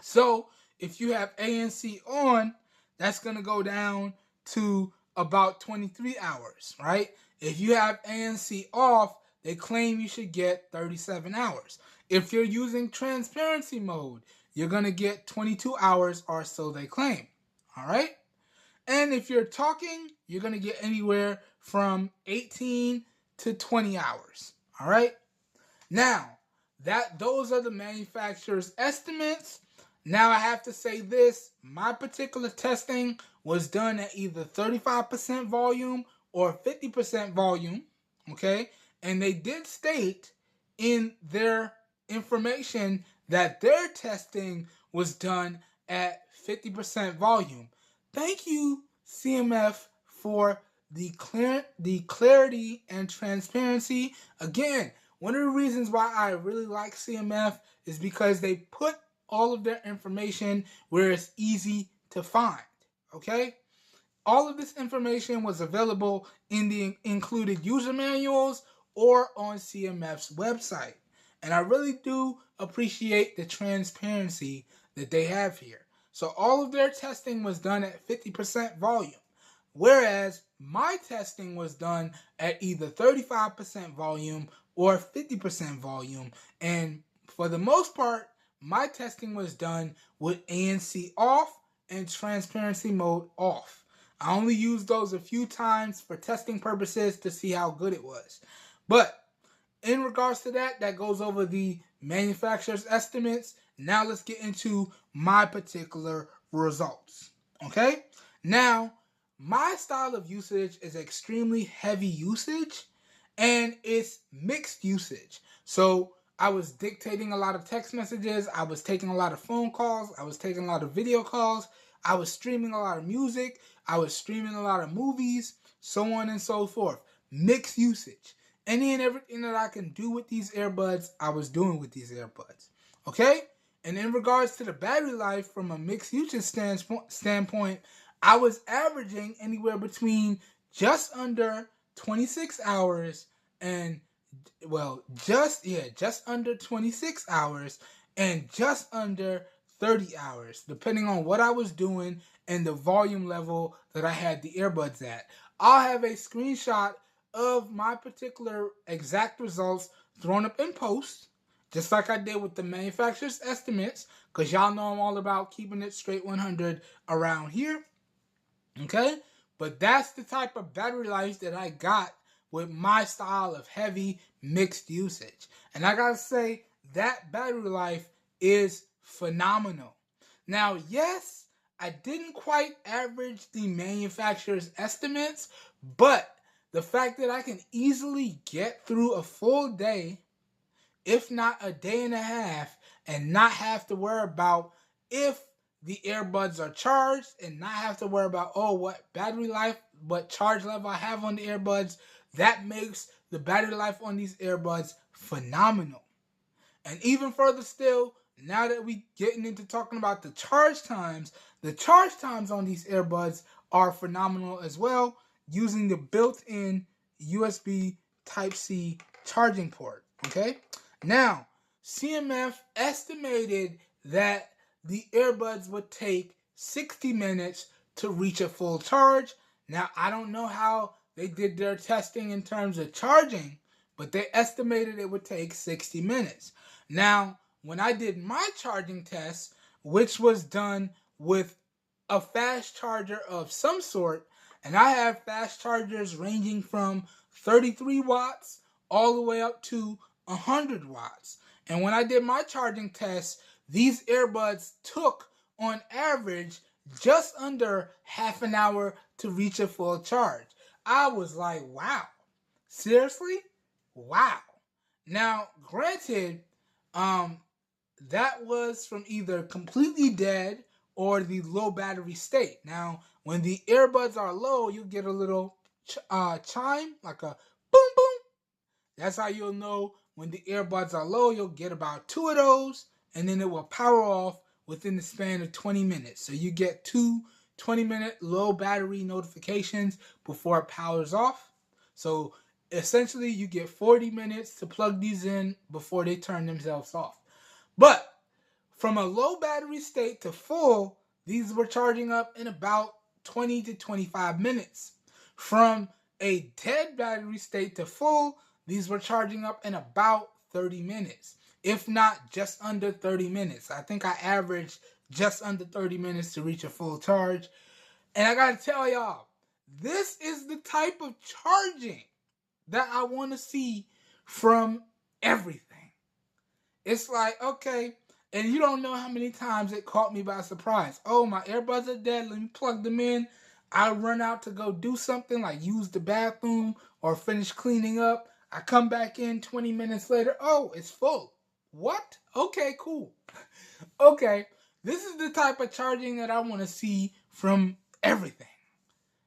So, if you have ANC on, that's going to go down to about 23 hours, right? If you have ANC off, they claim you should get 37 hours. If you're using transparency mode, you're going to get 22 hours or so they claim, all right? And if you're talking, you're going to get anywhere from 18 to 20 hours, all right? Now, those are the manufacturer's estimates. Now I have to say this, my particular testing was done at either 35% volume or 50% volume, okay? And they did state in their information that their testing was done at 50% volume. Thank you, CMF, for the clarity and transparency. Again, one of the reasons why I really like CMF is because they put all of their information where it's easy to find, okay? All of this information was available in the included user manuals or on CMF's website. And I really do appreciate the transparency that they have here. So all of their testing was done at 50% volume, whereas my testing was done at either 35% volume or 50% volume. And for the most part, my testing was done with ANC off and transparency mode off. I only used those a few times for testing purposes to see how good it was. But in regards to that, that goes over the manufacturer's estimates. Now let's get into my particular results. Okay? Now, my style of usage is extremely heavy usage and it's mixed usage. So I was dictating a lot of text messages, I was taking a lot of phone calls, I was taking a lot of video calls, I was streaming a lot of music, I was streaming a lot of movies, so on and so forth. Mixed usage. Any and everything that I can do with these earbuds, I was doing with these earbuds. Okay? And in regards to the battery life from a mixed usage standpoint, I was averaging anywhere between just under 26 hours and, well, just under 26 hours and just under 30 hours, depending on what I was doing and the volume level that I had the earbuds at. I'll have a screenshot of my particular exact results thrown up in post, just like I did with the manufacturer's estimates, because y'all know I'm all about keeping it straight 100 around here. Okay? But that's the type of battery life that I got with my style of heavy mixed usage. And I gotta say, that battery life is phenomenal. Now, yes, I didn't quite average the manufacturer's estimates, but the fact that I can easily get through a full day, if not a day and a half, and not have to worry about if the earbuds are charged and not have to worry about, oh, what battery life, what charge level I have on the earbuds, that makes the battery life on these earbuds phenomenal. And even further still, now that we getting into talking about the charge times on these earbuds are phenomenal as well, using the built-in USB Type-C charging port. Okay? Now, CMF estimated that the earbuds would take 60 minutes to reach a full charge. Now, I don't know how they did their testing in terms of charging, but they estimated it would take 60 minutes. Now, when I did my charging test, which was done with a fast charger of some sort, and I have fast chargers ranging from 33 watts all the way up to 100 watts. And when I did my charging test, these earbuds took, on average, just under half an hour to reach a full charge. I was like, wow. Seriously? Wow. Now, granted, that was from either completely dead or the low battery state. Now, when the earbuds are low, you get a little chime, like a boom, boom. That's how you'll know when the earbuds are low. You'll get about 2 of those, and then it will power off within the span of 20 minutes. So you get 2 20-minute low battery notifications before it powers off. So essentially, you get 40 minutes to plug these in before they turn themselves off. But from a low battery state to full, these were charging up in about 20 to 25 minutes. From a dead battery state to full, these were charging up in about 30 minutes, if not just under 30 minutes. I think I averaged just under 30 minutes to reach a full charge. And I gotta tell y'all, this is the type of charging that I want to see from everything. It's like, okay, and you don't know how many times it caught me by surprise. Oh, my earbuds are dead. Let me plug them in. I run out to go do something like use the bathroom or finish cleaning up. I come back in 20 minutes later. Oh, it's full. What? Okay, cool. Okay, this is the type of charging that I want to see from everything.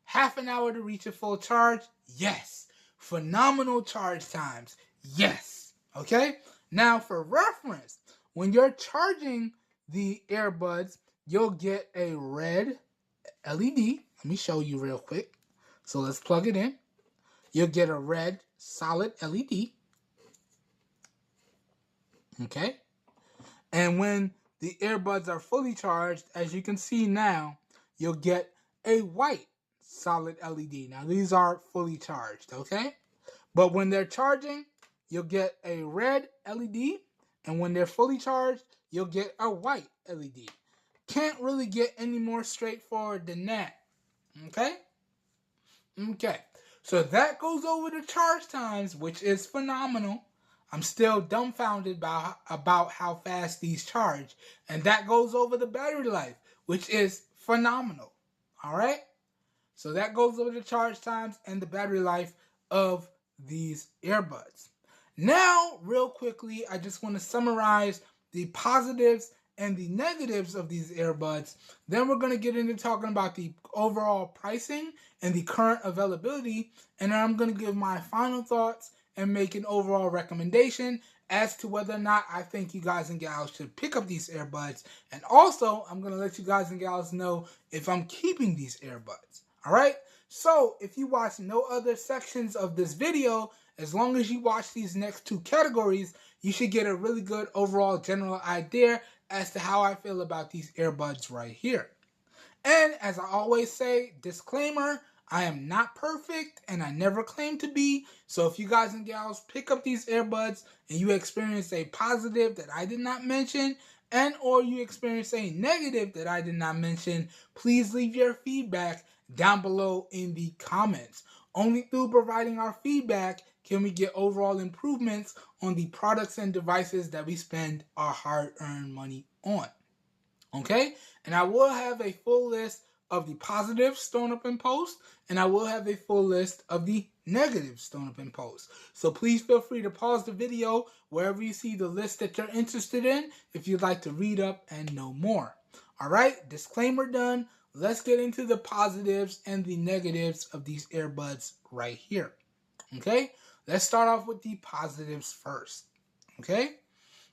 Half an hour to reach a full charge? Yes. Phenomenal charge times? Yes. Okay? Now, for reference, when you're charging the earbuds, you'll get a red LED. Let me show you real quick. So let's plug it in. You'll get a red solid LED. Okay? And when the earbuds are fully charged, as you can see now, you'll get a white solid LED. Now, these are fully charged, okay? But when they're charging, you'll get a red LED. And when they're fully charged, you'll get a white LED. Can't really get any more straightforward than that. Okay? Okay. So that goes over the charge times, which is phenomenal. I'm still dumbfounded about how fast these charge. And that goes over the battery life, which is phenomenal. Alright? So that goes over the charge times and the battery life of these earbuds. Now, real quickly, I just want to summarize the positives and the negatives of these earbuds. Then we're going to get into talking about the overall pricing and the current availability. And then I'm going to give my final thoughts and make an overall recommendation as to whether or not I think you guys and gals should pick up these earbuds. And also, I'm going to let you guys and gals know if I'm keeping these earbuds. Alright? So, if you watch no other sections of this video, as long as you watch these next 2 categories, you should get a really good overall general idea as to how I feel about these earbuds right here. And as I always say, disclaimer, I am not perfect, and I never claim to be. So if you guys and gals pick up these earbuds and you experience a positive that I did not mention, and or you experience a negative that I did not mention, please leave your feedback down below in the comments. Only through providing our feedback can we get overall improvements on the products and devices that we spend our hard-earned money on. Okay? And I will have a full list of the positives thrown up in post, and I will have a full list of the negatives thrown up in post. So please feel free to pause the video wherever you see the list that you're interested in if you'd like to read up and know more. Alright, disclaimer done. Let's get into the positives and the negatives of these earbuds right here. Okay? Let's start off with the positives first. Okay?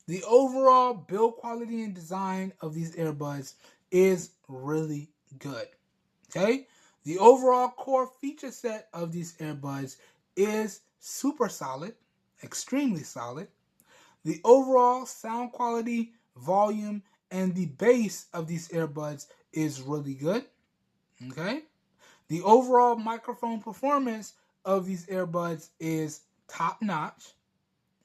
The overall build quality and design of these earbuds is really good. Okay? The overall core feature set of these earbuds is super solid, extremely solid. The overall sound quality, volume, and the bass of these earbuds is really good. Okay? The overall microphone performance of these earbuds is top notch.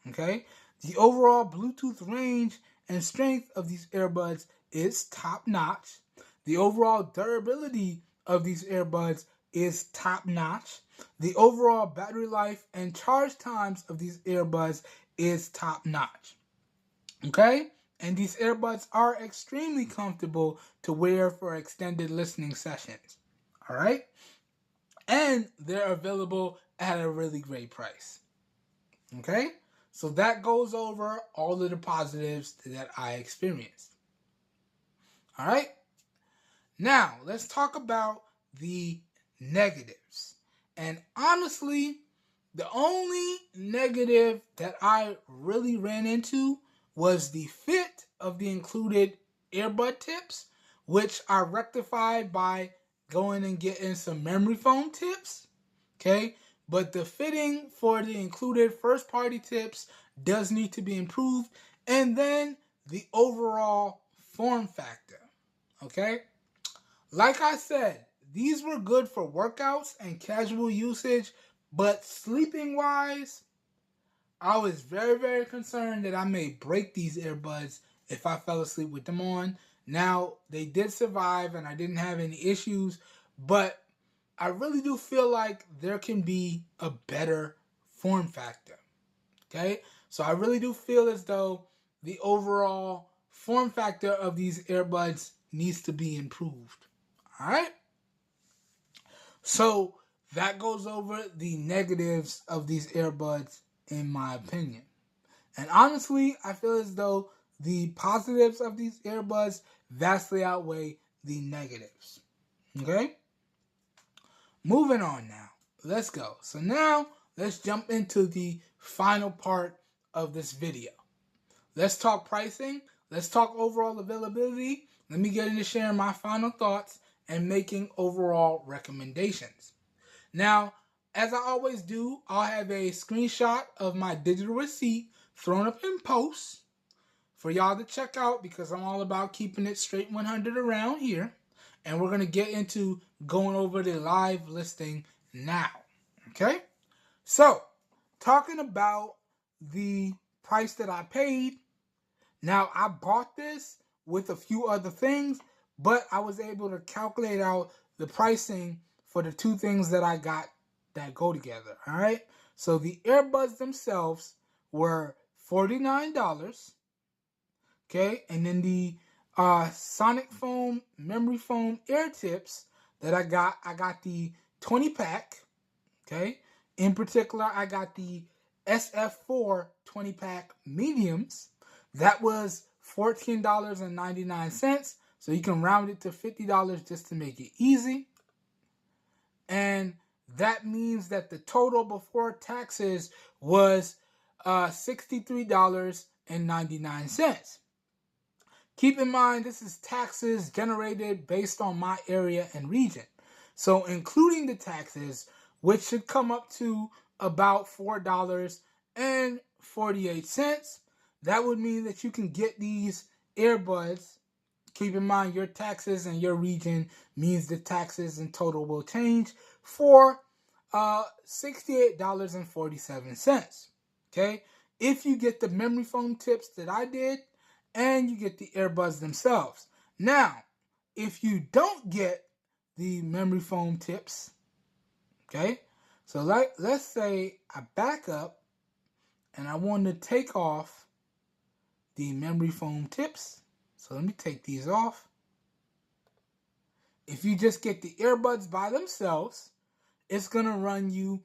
Okay? The overall Bluetooth range and strength of these earbuds is top notch. The overall durability of these earbuds is top notch. The overall battery life and charge times of these earbuds is top notch. Okay? And these earbuds are extremely comfortable to wear for extended listening sessions. Alright? And they're available at a really great price. Okay? So that goes over all of the positives that I experienced. Alright? Now, let's talk about the negatives. And honestly, the only negative that I really ran into was the fit of the included earbud tips, which I rectified by going and getting some memory foam tips. Okay? But the fitting for the included first-party tips does need to be improved. And then the overall form factor. Okay? Like I said, these were good for workouts and casual usage, but sleeping-wise, I was very, very concerned that I may break these earbuds if I fell asleep with them on. Now, they did survive and I didn't have any issues, but I really do feel like there can be a better form factor. Okay? So I really do feel as though the overall form factor of these earbuds needs to be improved. Alright? So that goes over the negatives of these earbuds in my opinion. And honestly, I feel as though the positives of these earbuds vastly outweigh the negatives. Okay? Moving on now. Let's go. So now, let's jump into the final part of this video. Let's talk pricing. Let's talk overall availability. Let me get into sharing my final thoughts and making overall recommendations. Now, as I always do, I'll have a screenshot of my digital receipt thrown up in post for y'all to check out because I'm all about keeping it straight 100 around here. And we're going to get into going over the live listing now. Okay? So, talking about the price that I paid. Now, I bought this with a few other things, but I was able to calculate out the pricing for the two things that I got that go together. Alright? So, the earbuds themselves were $49. Okay? And then the Sonic Foam Memory Foam Air Tips that I got the 20 pack. Okay? In particular, I got the SF4 20 pack mediums. That was $14.99. So you can round it to $50 just to make it easy. And that means that the total before taxes was $63.99. Keep in mind, this is taxes generated based on my area and region. So including the taxes, which should come up to about $4.48, that would mean that you can get these earbuds. Keep in mind, your taxes and your region means the taxes in total will change for $68.47. Okay, if you get the memory foam tips that I did, and you get the earbuds themselves. Now, if you don't get the memory foam tips, okay, so let's say I back up and I want to take off the memory foam tips. So let me take these off. If you just get the earbuds by themselves, it's going to run you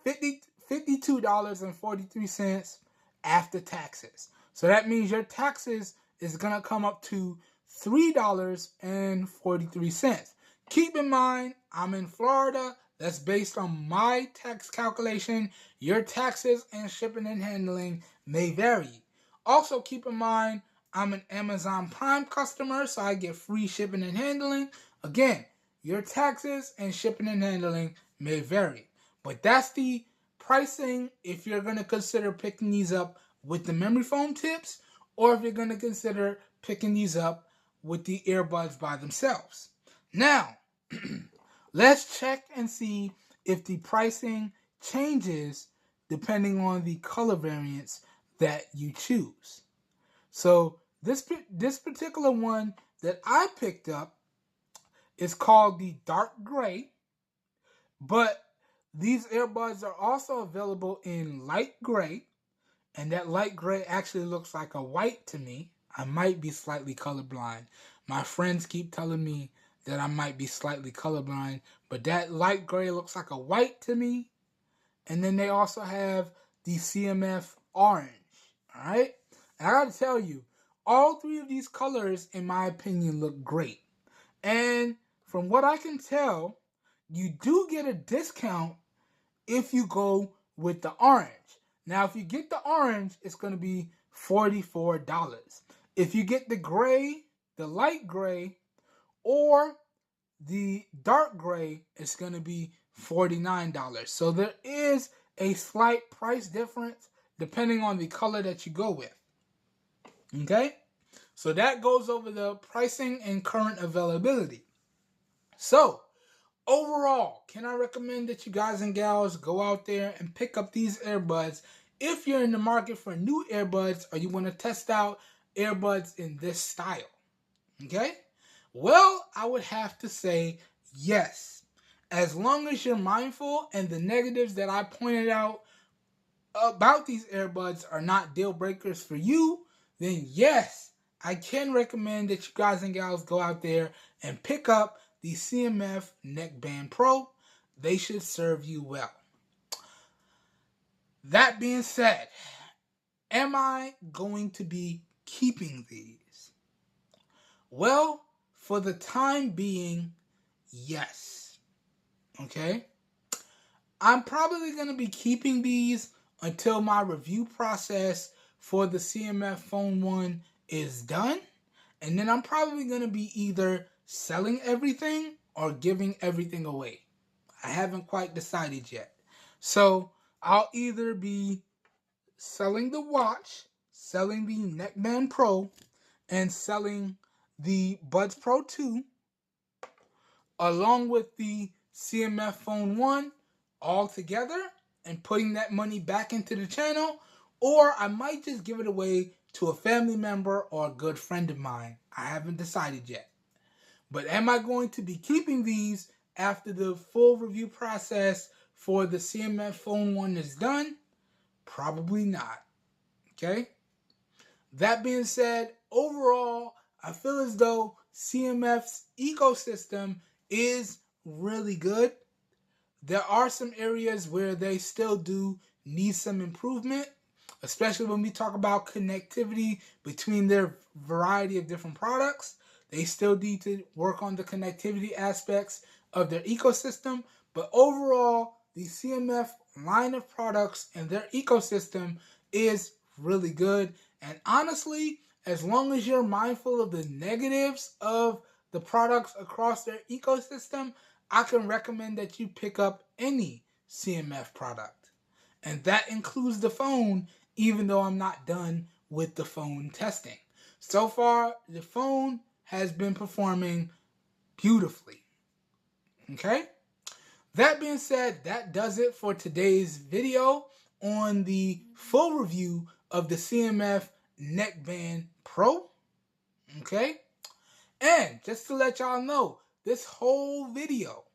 $52.43 after taxes. So that means your taxes is going to come up to $3.43. Keep in mind, I'm in Florida. That's based on my tax calculation. Your taxes and shipping and handling may vary. Also keep in mind, I'm an Amazon Prime customer, so I get free shipping and handling. Again, your taxes and shipping and handling may vary. But that's the pricing if you're going to consider picking these up with the memory foam tips, or if you're going to consider picking these up with the earbuds by themselves. Now, let's check and see if the pricing changes depending on the color variants that you choose. So this particular one that I picked up is called the dark gray, but these earbuds are also available in light gray, and that light gray actually looks like a white to me. I might be slightly colorblind. My friends keep telling me that I might be slightly colorblind, but that light gray looks like a white to me. And then they also have the CMF orange. All right? And I gotta tell you, all three of these colors, in my opinion, look great. And from what I can tell, you do get a discount if you go with the orange. Now, if you get the orange, it's going to be $44. If you get the gray, the light gray, or the dark gray, it's going to be $49. So there is a slight price difference depending on the color that you go with. Okay? So that goes over the pricing and current availability. So, overall, can I recommend that you guys and gals go out there and pick up these earbuds if you're in the market for new earbuds or you want to test out earbuds in this style? Okay? Well, I would have to say yes. As long as you're mindful and the negatives that I pointed out about these earbuds are not deal breakers for you, then yes, I can recommend that you guys and gals go out there and pick up the CMF Neckband Pro. They should serve you well. That being said, am I going to be keeping these? Well, for the time being, yes. Okay? I'm probably going to be keeping these until my review process for the CMF Phone 1 is done. And then I'm probably going to be either selling everything or giving everything away. I haven't quite decided yet. So I'll either be selling the watch, selling the Neckband Pro, and selling the Buds Pro 2, along with the CMF Phone 1 all together and putting that money back into the channel, or I might just give it away to a family member or a good friend of mine. I haven't decided yet. But am I going to be keeping these after the full review process for the CMF Phone 1 is done? Probably not. Okay? That being said, overall, I feel as though CMF's ecosystem is really good. There are some areas where they still do need some improvement, especially when we talk about connectivity between their variety of different products. They still need to work on the connectivity aspects of their ecosystem. But overall, the CMF line of products and their ecosystem is really good. And honestly, as long as you're mindful of the negatives of the products across their ecosystem, I can recommend that you pick up any CMF product. And that includes the phone, even though I'm not done with the phone testing. So far, the phone has been performing beautifully. Okay? That being said, that does it for today's video on the full review of the CMF Neckband Pro. Okay? And just to let y'all know, this whole video,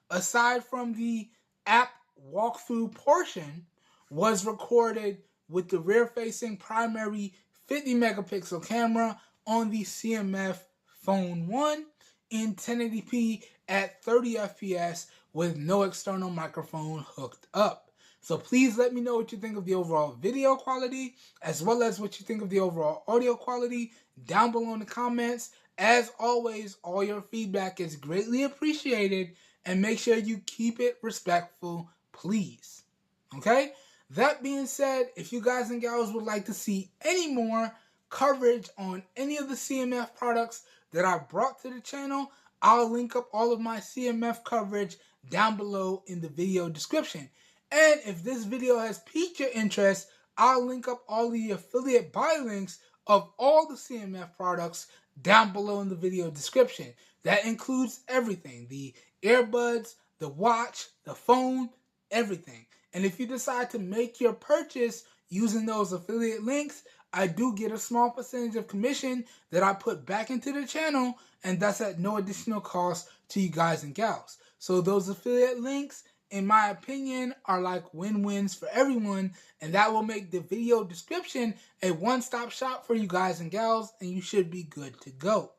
aside from the app walkthrough portion, was recorded with the rear-facing primary 50 megapixel camera on the CMF Phone 1 in 1080p at 30 FPS with no external microphone hooked up. So please let me know what you think of the overall video quality, as well as what you think of the overall audio quality down below in the comments. As always, all your feedback is greatly appreciated, and make sure you keep it respectful, please. Okay? That being said, if you guys and gals would like to see any more coverage on any of the CMF products that I brought to the channel, I'll link up all of my CMF coverage down below in the video description. And if this video has piqued your interest, I'll link up all the affiliate buy links of all the CMF products down below in the video description. That includes everything: the earbuds, the watch, the phone, everything. And if you decide to make your purchase using those affiliate links, I do get a small percentage of commission that I put back into the channel, and that's at no additional cost to you guys and gals. So those affiliate links, in my opinion, are like win-wins for everyone, and that will make the video description a one-stop shop for you guys and gals, and you should be good to go.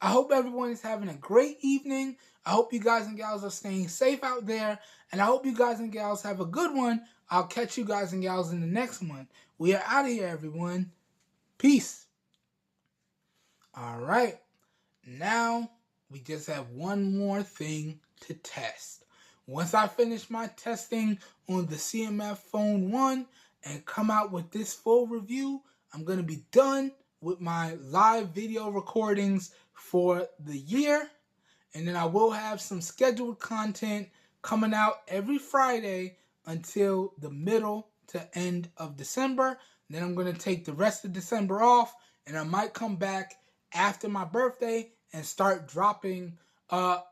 I hope everyone is having a great evening. I hope you guys and gals are staying safe out there, and I hope you guys and gals have a good one. I'll catch you guys and gals in the next one. We are out of here, everyone. Peace. All right. Now, we just have one more thing to test. Once I finish my testing on the CMF Phone 1 and come out with this full review, I'm going to be done with my live video recordings for the year. And then I will have some scheduled content coming out every Friday until the middle to end of December. Then I'm going to take the rest of December off, and I might come back after my birthday and start dropping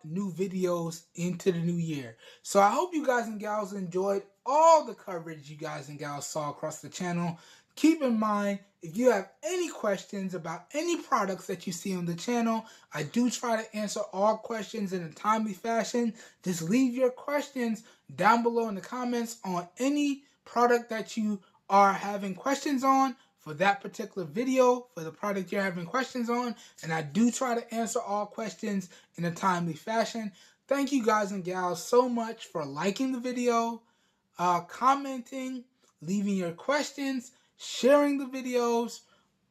new videos into the new year. So I hope you guys and gals enjoyed all the coverage you guys and gals saw across the channel. Keep in mind, if you have any questions about any products that you see on the channel, I do try to answer all questions in a timely fashion. Just leave your questions down below in the comments on any product that you are having questions on for that particular video, for the product you're having questions on, and I do try to answer all questions in a timely fashion. Thank you guys and gals so much for liking the video, commenting, leaving your questions, sharing the videos,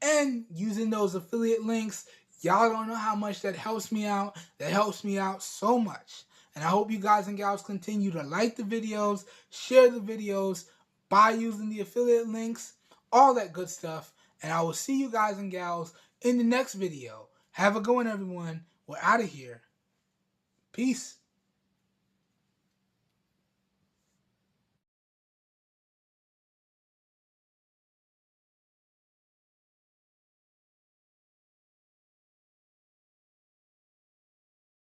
and using those affiliate links. Y'all don't know how much that helps me out. That helps me out so much. And I hope you guys and gals continue to like the videos, share the videos, by using the affiliate links, all that good stuff. And I will see you guys and gals in the next video. Have a good one, everyone. We're out of here. Peace.